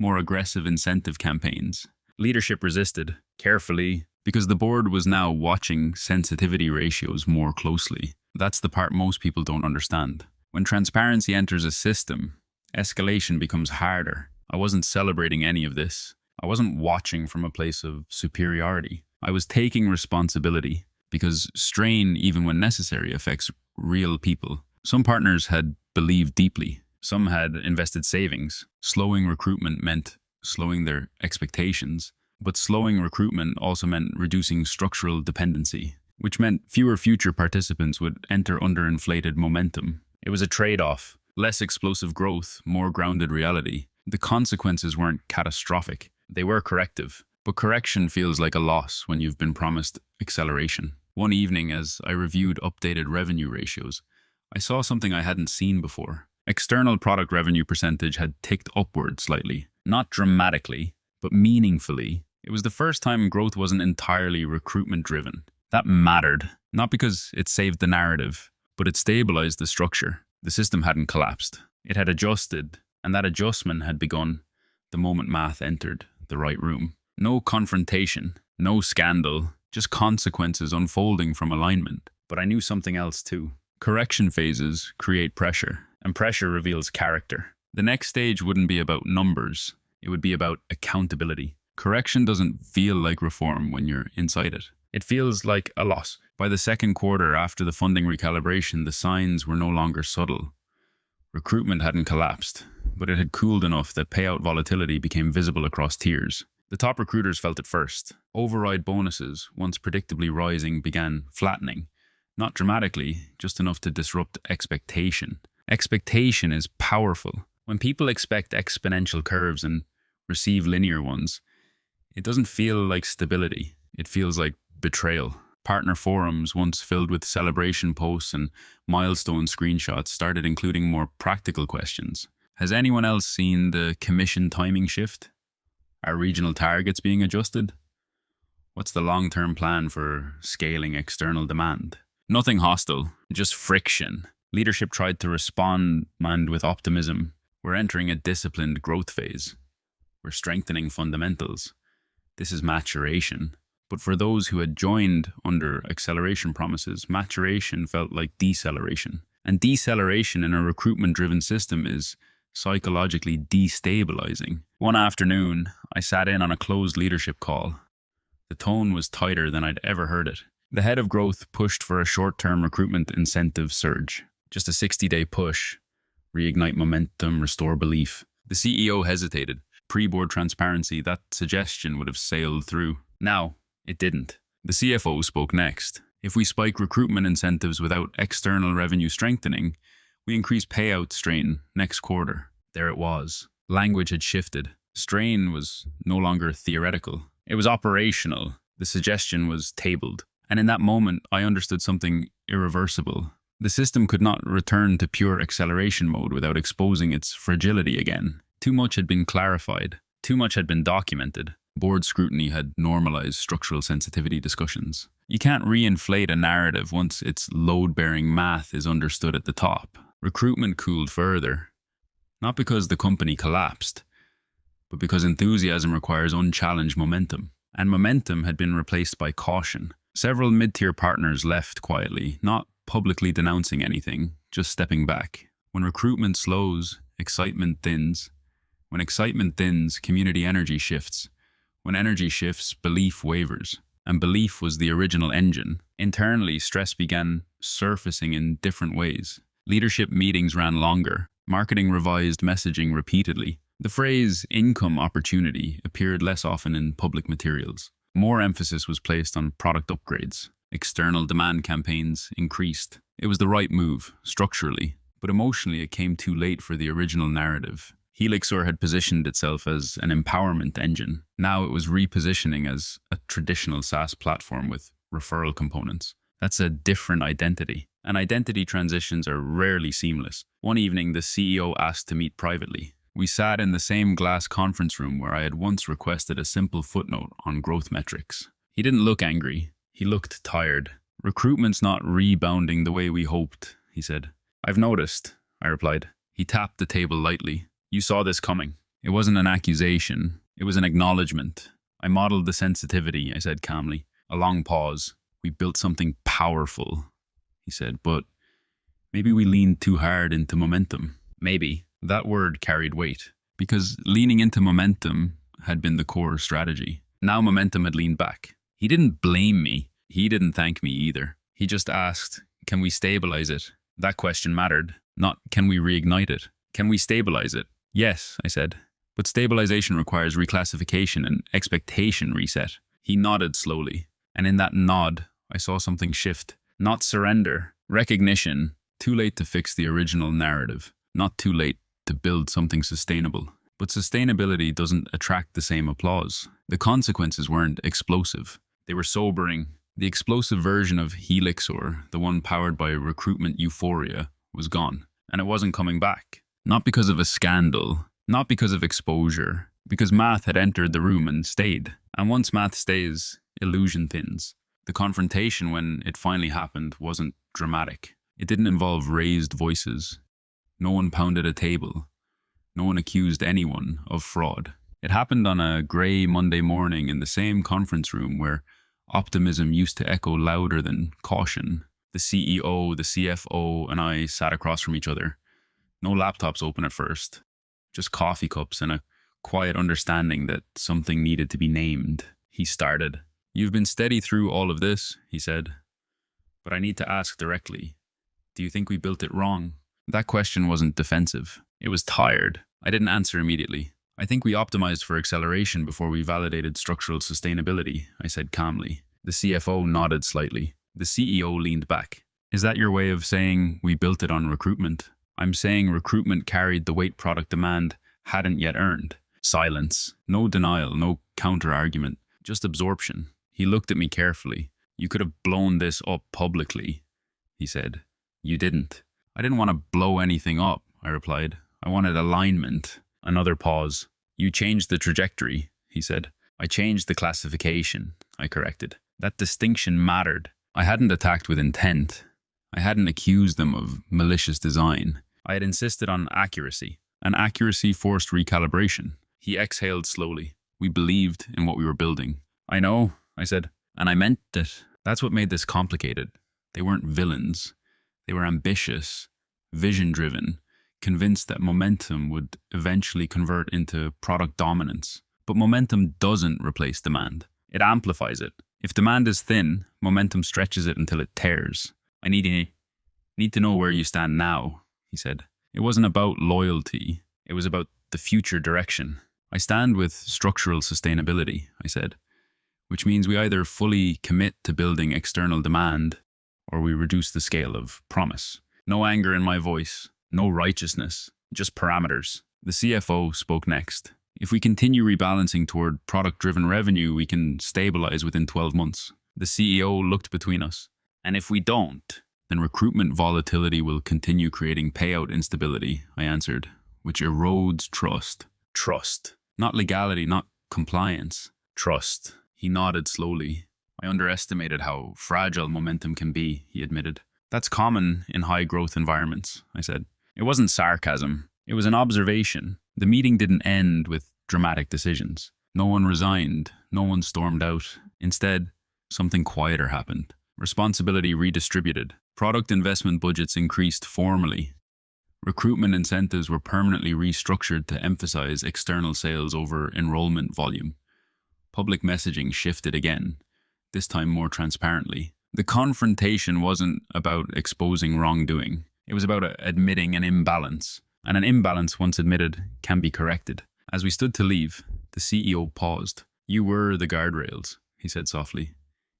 more aggressive incentive campaigns. Leadership resisted, carefully, because the board was now watching sensitivity ratios more closely. That's the part most people don't understand. When transparency enters a system, escalation becomes harder. I wasn't celebrating any of this. I wasn't watching from a place of superiority. I was taking responsibility, because strain, even when necessary, affects real people. Some partners had believed deeply. Some had invested savings. Slowing recruitment meant slowing their expectations. But slowing recruitment also meant reducing structural dependency, which meant fewer future participants would enter underinflated momentum. It was a trade-off. Less explosive growth, more grounded reality. The consequences weren't catastrophic. They were corrective. But correction feels like a loss when you've been promised acceleration. One evening, as I reviewed updated revenue ratios, I saw something I hadn't seen before. External product revenue percentage had ticked upward slightly, not dramatically, but meaningfully. It was the first time growth wasn't entirely recruitment driven. That mattered, not because it saved the narrative, but it stabilized the structure. The system hadn't collapsed. It had adjusted, and that adjustment had begun the moment math entered the right room. No confrontation, no scandal, just consequences unfolding from alignment. But I knew something else too. Correction phases create pressure, and pressure reveals character. The next stage wouldn't be about numbers, it would be about accountability. Correction doesn't feel like reform when you're inside it. It feels like a loss. By the second quarter after the funding recalibration, the signs were no longer subtle. Recruitment hadn't collapsed, but it had cooled enough that payout volatility became visible across tiers. The top recruiters felt it first. Override bonuses, once predictably rising, began flattening. Not dramatically, just enough to disrupt expectation. Expectation is powerful. When people expect exponential curves and receive linear ones, it doesn't feel like stability. It feels like betrayal. Partner forums, once filled with celebration posts and milestone screenshots, started including more practical questions. Has anyone else seen the commission timing shift? Are regional targets being adjusted? What's the long-term plan for scaling external demand? Nothing hostile, just friction. Leadership tried to respond with optimism. We're entering a disciplined growth phase. We're strengthening fundamentals. This is maturation. But for those who had joined under acceleration promises, maturation felt like deceleration. And deceleration in a recruitment-driven system is psychologically destabilizing. One afternoon, I sat in on a closed leadership call. The tone was tighter than I'd ever heard it. The head of growth pushed for a short-term recruitment incentive surge. Just a 60-day push. Reignite momentum, restore belief. The CEO hesitated. Pre-board transparency, that suggestion would have sailed through. Now, it didn't. The CFO spoke next. If we spike recruitment incentives without external revenue strengthening, we increase payout strain next quarter. There it was. Language had shifted. Strain was no longer theoretical. It was operational. The suggestion was tabled. And in that moment, I understood something irreversible. The system could not return to pure acceleration mode without exposing its fragility again. Too much had been clarified. Too much had been documented. Board scrutiny had normalized structural sensitivity discussions. You can't reinflate a narrative once its load-bearing math is understood at the top. Recruitment cooled further, not because the company collapsed, but because enthusiasm requires unchallenged momentum. And momentum had been replaced by caution. Several mid-tier partners left quietly, not publicly denouncing anything, just stepping back. When recruitment slows, excitement thins. When excitement thins, community energy shifts. When energy shifts, belief wavers. And belief was the original engine. Internally, stress began surfacing in different ways. Leadership meetings ran longer. Marketing revised messaging repeatedly. The phrase income opportunity appeared less often in public materials. More emphasis was placed on product upgrades. External demand campaigns increased. It was the right move, structurally, but emotionally it came too late for the original narrative. Helixor had positioned itself as an empowerment engine. Now it was repositioning as a traditional SaaS platform with referral components. That's a different identity. And identity transitions are rarely seamless. One evening, the CEO asked to meet privately. We sat in the same glass conference room where I had once requested a simple footnote on growth metrics. He didn't look angry. He looked tired. Recruitment's not rebounding the way we hoped, he said. I've noticed, I replied. He tapped the table lightly. You saw this coming. It wasn't an accusation. It was an acknowledgement. I modeled the sensitivity, I said calmly. A long pause. We built something powerful, he said, but maybe we leaned too hard into momentum. Maybe. That word carried weight, because leaning into momentum had been the core strategy. Now momentum had leaned back. He didn't blame me. He didn't thank me either. He just asked, can we stabilize it? That question mattered, not can we reignite it? Can we stabilize it? Yes, I said, but stabilization requires reclassification and expectation reset. He nodded slowly, and in that nod, I saw something shift. Not surrender, recognition. Too late to fix the original narrative. Not too late to build something sustainable. But sustainability doesn't attract the same applause. The consequences weren't explosive. They were sobering, The explosive version of Helixor, the one powered by recruitment euphoria, was gone. And it wasn't coming back. Not because of a scandal, not because of exposure, because math had entered the room and stayed. And once math stays, illusion thins. The confrontation, when it finally happened, wasn't dramatic. It didn't involve raised voices. No one pounded a table. No one accused anyone of fraud. It happened on a grey Monday morning in the same conference room where optimism used to echo louder than caution. The CEO, the CFO, and I sat across from each other. No laptops open at first. Just coffee cups and a quiet understanding that something needed to be named. He started. "You've been steady through all of this," he said. "But I need to ask directly. Do you think we built it wrong?" That question wasn't defensive. It was tired. I didn't answer immediately. "I think we optimized for acceleration before we validated structural sustainability," I said calmly. The CFO nodded slightly. The CEO leaned back. "Is that your way of saying we built it on recruitment?" "I'm saying recruitment carried the weight product demand hadn't yet earned." Silence. No denial, no counter-argument, just absorption. He looked at me carefully. "You could have blown this up publicly," he said. "You didn't." "I didn't want to blow anything up," I replied. "I wanted alignment." Another pause. "You changed the trajectory," he said. "I changed the classification," I corrected. That distinction mattered. I hadn't attacked with intent. I hadn't accused them of malicious design. I had insisted on accuracy, and accuracy forced recalibration. He exhaled slowly. "We believed in what we were building." "I know," I said, "and I meant it." That's what made this complicated. They weren't villains. They were ambitious, vision-driven, convinced that momentum would eventually convert into product dominance. But momentum doesn't replace demand. It amplifies it. If demand is thin, momentum stretches it until it tears. "I need to know where you stand now," he said. It wasn't about loyalty. It was about the future direction. "I stand with structural sustainability," I said, "which means we either fully commit to building external demand or we reduce the scale of promise." No anger in my voice, no righteousness, just parameters. The CFO spoke next. "If we continue rebalancing toward product-driven revenue, we can stabilize within 12 months. The CEO looked between us. "And if we don't, then recruitment volatility will continue creating payout instability," I answered, "which erodes trust." Trust. Not legality, not compliance. Trust. He nodded slowly. "I underestimated how fragile momentum can be," he admitted. "That's common in high-growth environments," I said. It wasn't sarcasm. It was an observation. The meeting didn't end with dramatic decisions. No one resigned. No one stormed out. Instead, something quieter happened. Responsibility redistributed. Product investment budgets increased formally. Recruitment incentives were permanently restructured to emphasize external sales over enrollment volume. Public messaging shifted again, this time more transparently. The confrontation wasn't about exposing wrongdoing. It was about admitting an imbalance. And an imbalance, once admitted, can be corrected. As we stood to leave, the CEO paused. "You were the guardrails," he said softly,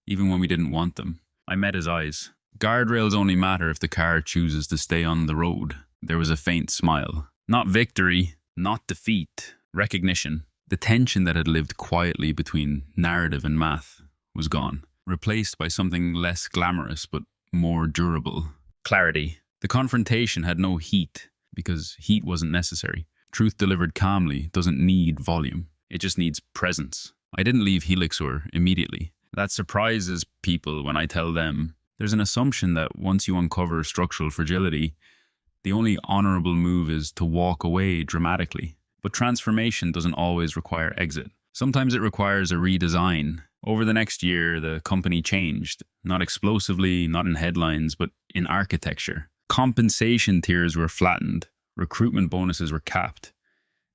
"even when we didn't want them." I met his eyes. "Guardrails only matter if the car chooses to stay on the road." There was a faint smile. Not victory, not defeat, recognition. The tension that had lived quietly between narrative and math was gone, replaced by something less glamorous but more durable. Clarity. The confrontation had no heat, because heat wasn't necessary. Truth delivered calmly doesn't need volume. It just needs presence. I didn't leave Helixor immediately. That surprises people when I tell them. There's an assumption that once you uncover structural fragility, the only honorable move is to walk away dramatically. But transformation doesn't always require exit. Sometimes it requires a redesign. Over the next year, the company changed. Not explosively, not in headlines, but in architecture. Compensation tiers were flattened. Recruitment bonuses were capped.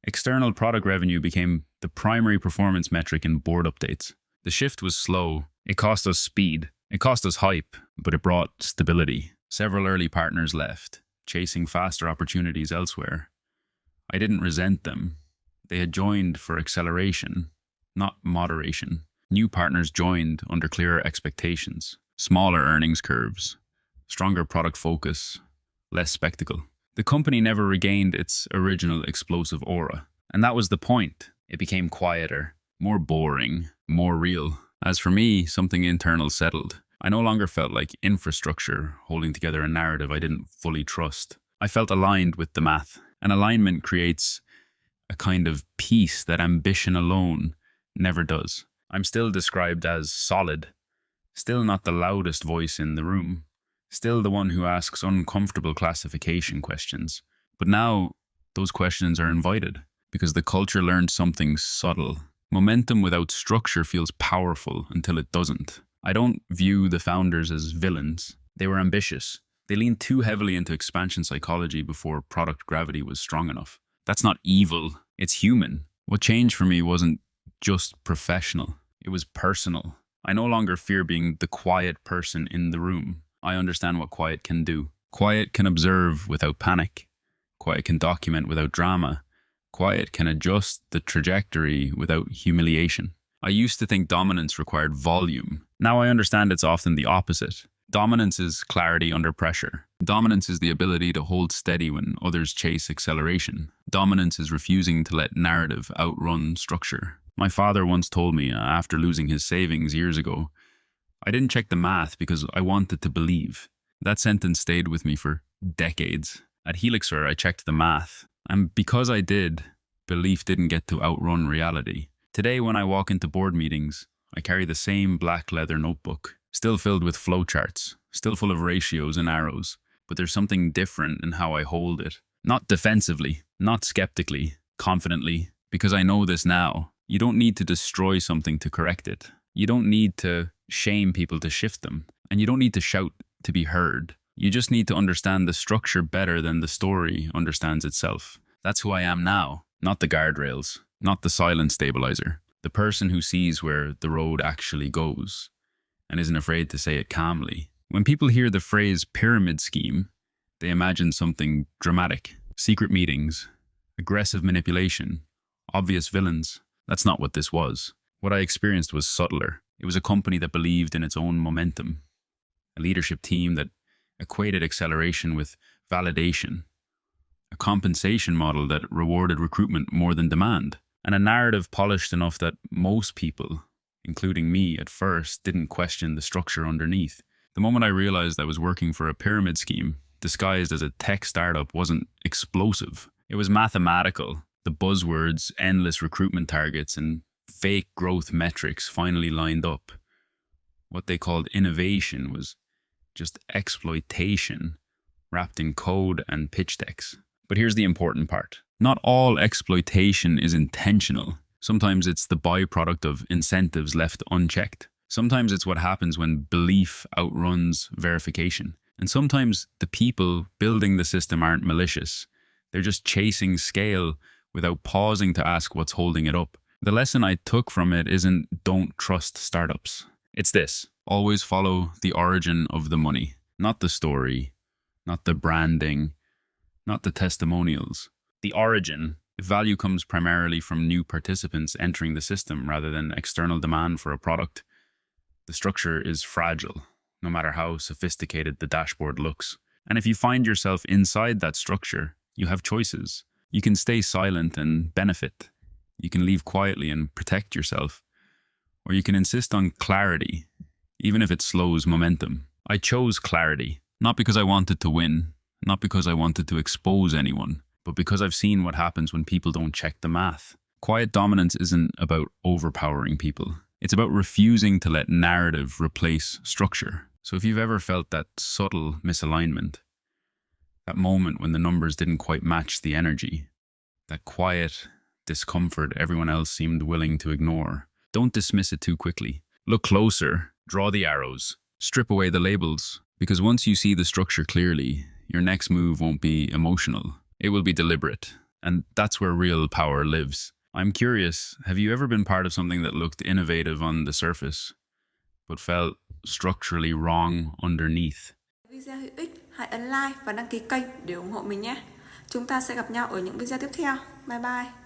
External product revenue became the primary performance metric in board updates. The shift was slow. It cost us speed. It cost us hype, but it brought stability. Several early partners left, chasing faster opportunities elsewhere. I didn't resent them. They had joined for acceleration, not moderation. New partners joined under clearer expectations, smaller earnings curves, stronger product focus, less spectacle. The company never regained its original explosive aura. And that was the point. It became quieter, more boring, more real. As for me, something internal settled. I no longer felt like infrastructure holding together a narrative I didn't fully trust. I felt aligned with the math, and alignment creates a kind of peace that ambition alone never does. I'm still described as solid, still not the loudest voice in the room, still the one who asks uncomfortable classification questions. But now, those questions are invited, because the culture learned something subtle. Momentum without structure feels powerful until it doesn't. I don't view the founders as villains. They were ambitious. They leaned too heavily into expansion psychology before product gravity was strong enough. That's not evil, it's human. What changed for me wasn't just professional, it was personal. I no longer fear being the quiet person in the room. I understand what quiet can do. Quiet can observe without panic. Quiet can document without drama. Quiet can adjust the trajectory without humiliation. I used to think dominance required volume. Now I understand it's often the opposite. Dominance is clarity under pressure. Dominance is the ability to hold steady when others chase acceleration. Dominance is refusing to let narrative outrun structure. My father once told me, after losing his savings years ago, I didn't check the math because I wanted to believe. That sentence stayed with me for decades. At Helixer, I checked the math. And because I did, belief didn't get to outrun reality. Today, when I walk into board meetings, I carry the same black leather notebook, still filled with flowcharts, still full of ratios and arrows, but there's something different in how I hold it. Not defensively, not skeptically, confidently, because I know this now. You don't need to destroy something to correct it. You don't need to shame people to shift them, and you don't need to shout to be heard. You just need to understand the structure better than the story understands itself. That's who I am now, not the guardrails, not the silent stabilizer, the person who sees where the road actually goes and isn't afraid to say it calmly. When people hear the phrase pyramid scheme, they imagine something dramatic, secret meetings, aggressive manipulation, obvious villains. That's not what this was. What I experienced was subtler. It was a company that believed in its own momentum, a leadership team that equated acceleration with validation, a compensation model that rewarded recruitment more than demand, and a narrative polished enough that most people, including me at first, didn't question the structure underneath. The moment I realized I was working for a pyramid scheme disguised as a tech startup wasn't explosive. It was mathematical. The buzzwords, endless recruitment targets, and fake growth metrics finally lined up. What they called innovation was just exploitation wrapped in code and pitch decks. But here's the important part. Not all exploitation is intentional. Sometimes it's the byproduct of incentives left unchecked. Sometimes it's what happens when belief outruns verification. And sometimes the people building the system aren't malicious. They're just chasing scale without pausing to ask what's holding it up. The lesson I took from it isn't don't trust startups. It's this: always follow the origin of the money, not the story, not the branding, not the testimonials. The origin. If value comes primarily from new participants entering the system rather than external demand for a product, the structure is fragile, no matter how sophisticated the dashboard looks. And if you find yourself inside that structure, you have choices. You can stay silent and benefit. You can leave quietly and protect yourself. Or you can insist on clarity, even if it slows momentum. I chose clarity, not because I wanted to win, not because I wanted to expose anyone, but because I've seen what happens when people don't check the math. Quiet dominance isn't about overpowering people. It's about refusing to let narrative replace structure. So if you've ever felt that subtle misalignment, that moment when the numbers didn't quite match the energy, that quiet discomfort everyone else seemed willing to ignore, don't dismiss it too quickly. Look closer, draw the arrows, strip away the labels, because once you see the structure clearly, your next move won't be emotional. It will be deliberate, and that's where real power lives. I'm curious, have you ever been part of something that looked innovative on the surface, but felt structurally wrong underneath? Video hữu ích, hãy ấn like và đăng ký kênh để ủng hộ mình nhé. Chúng ta sẽ gặp nhau ở những video tiếp theo. Bye bye.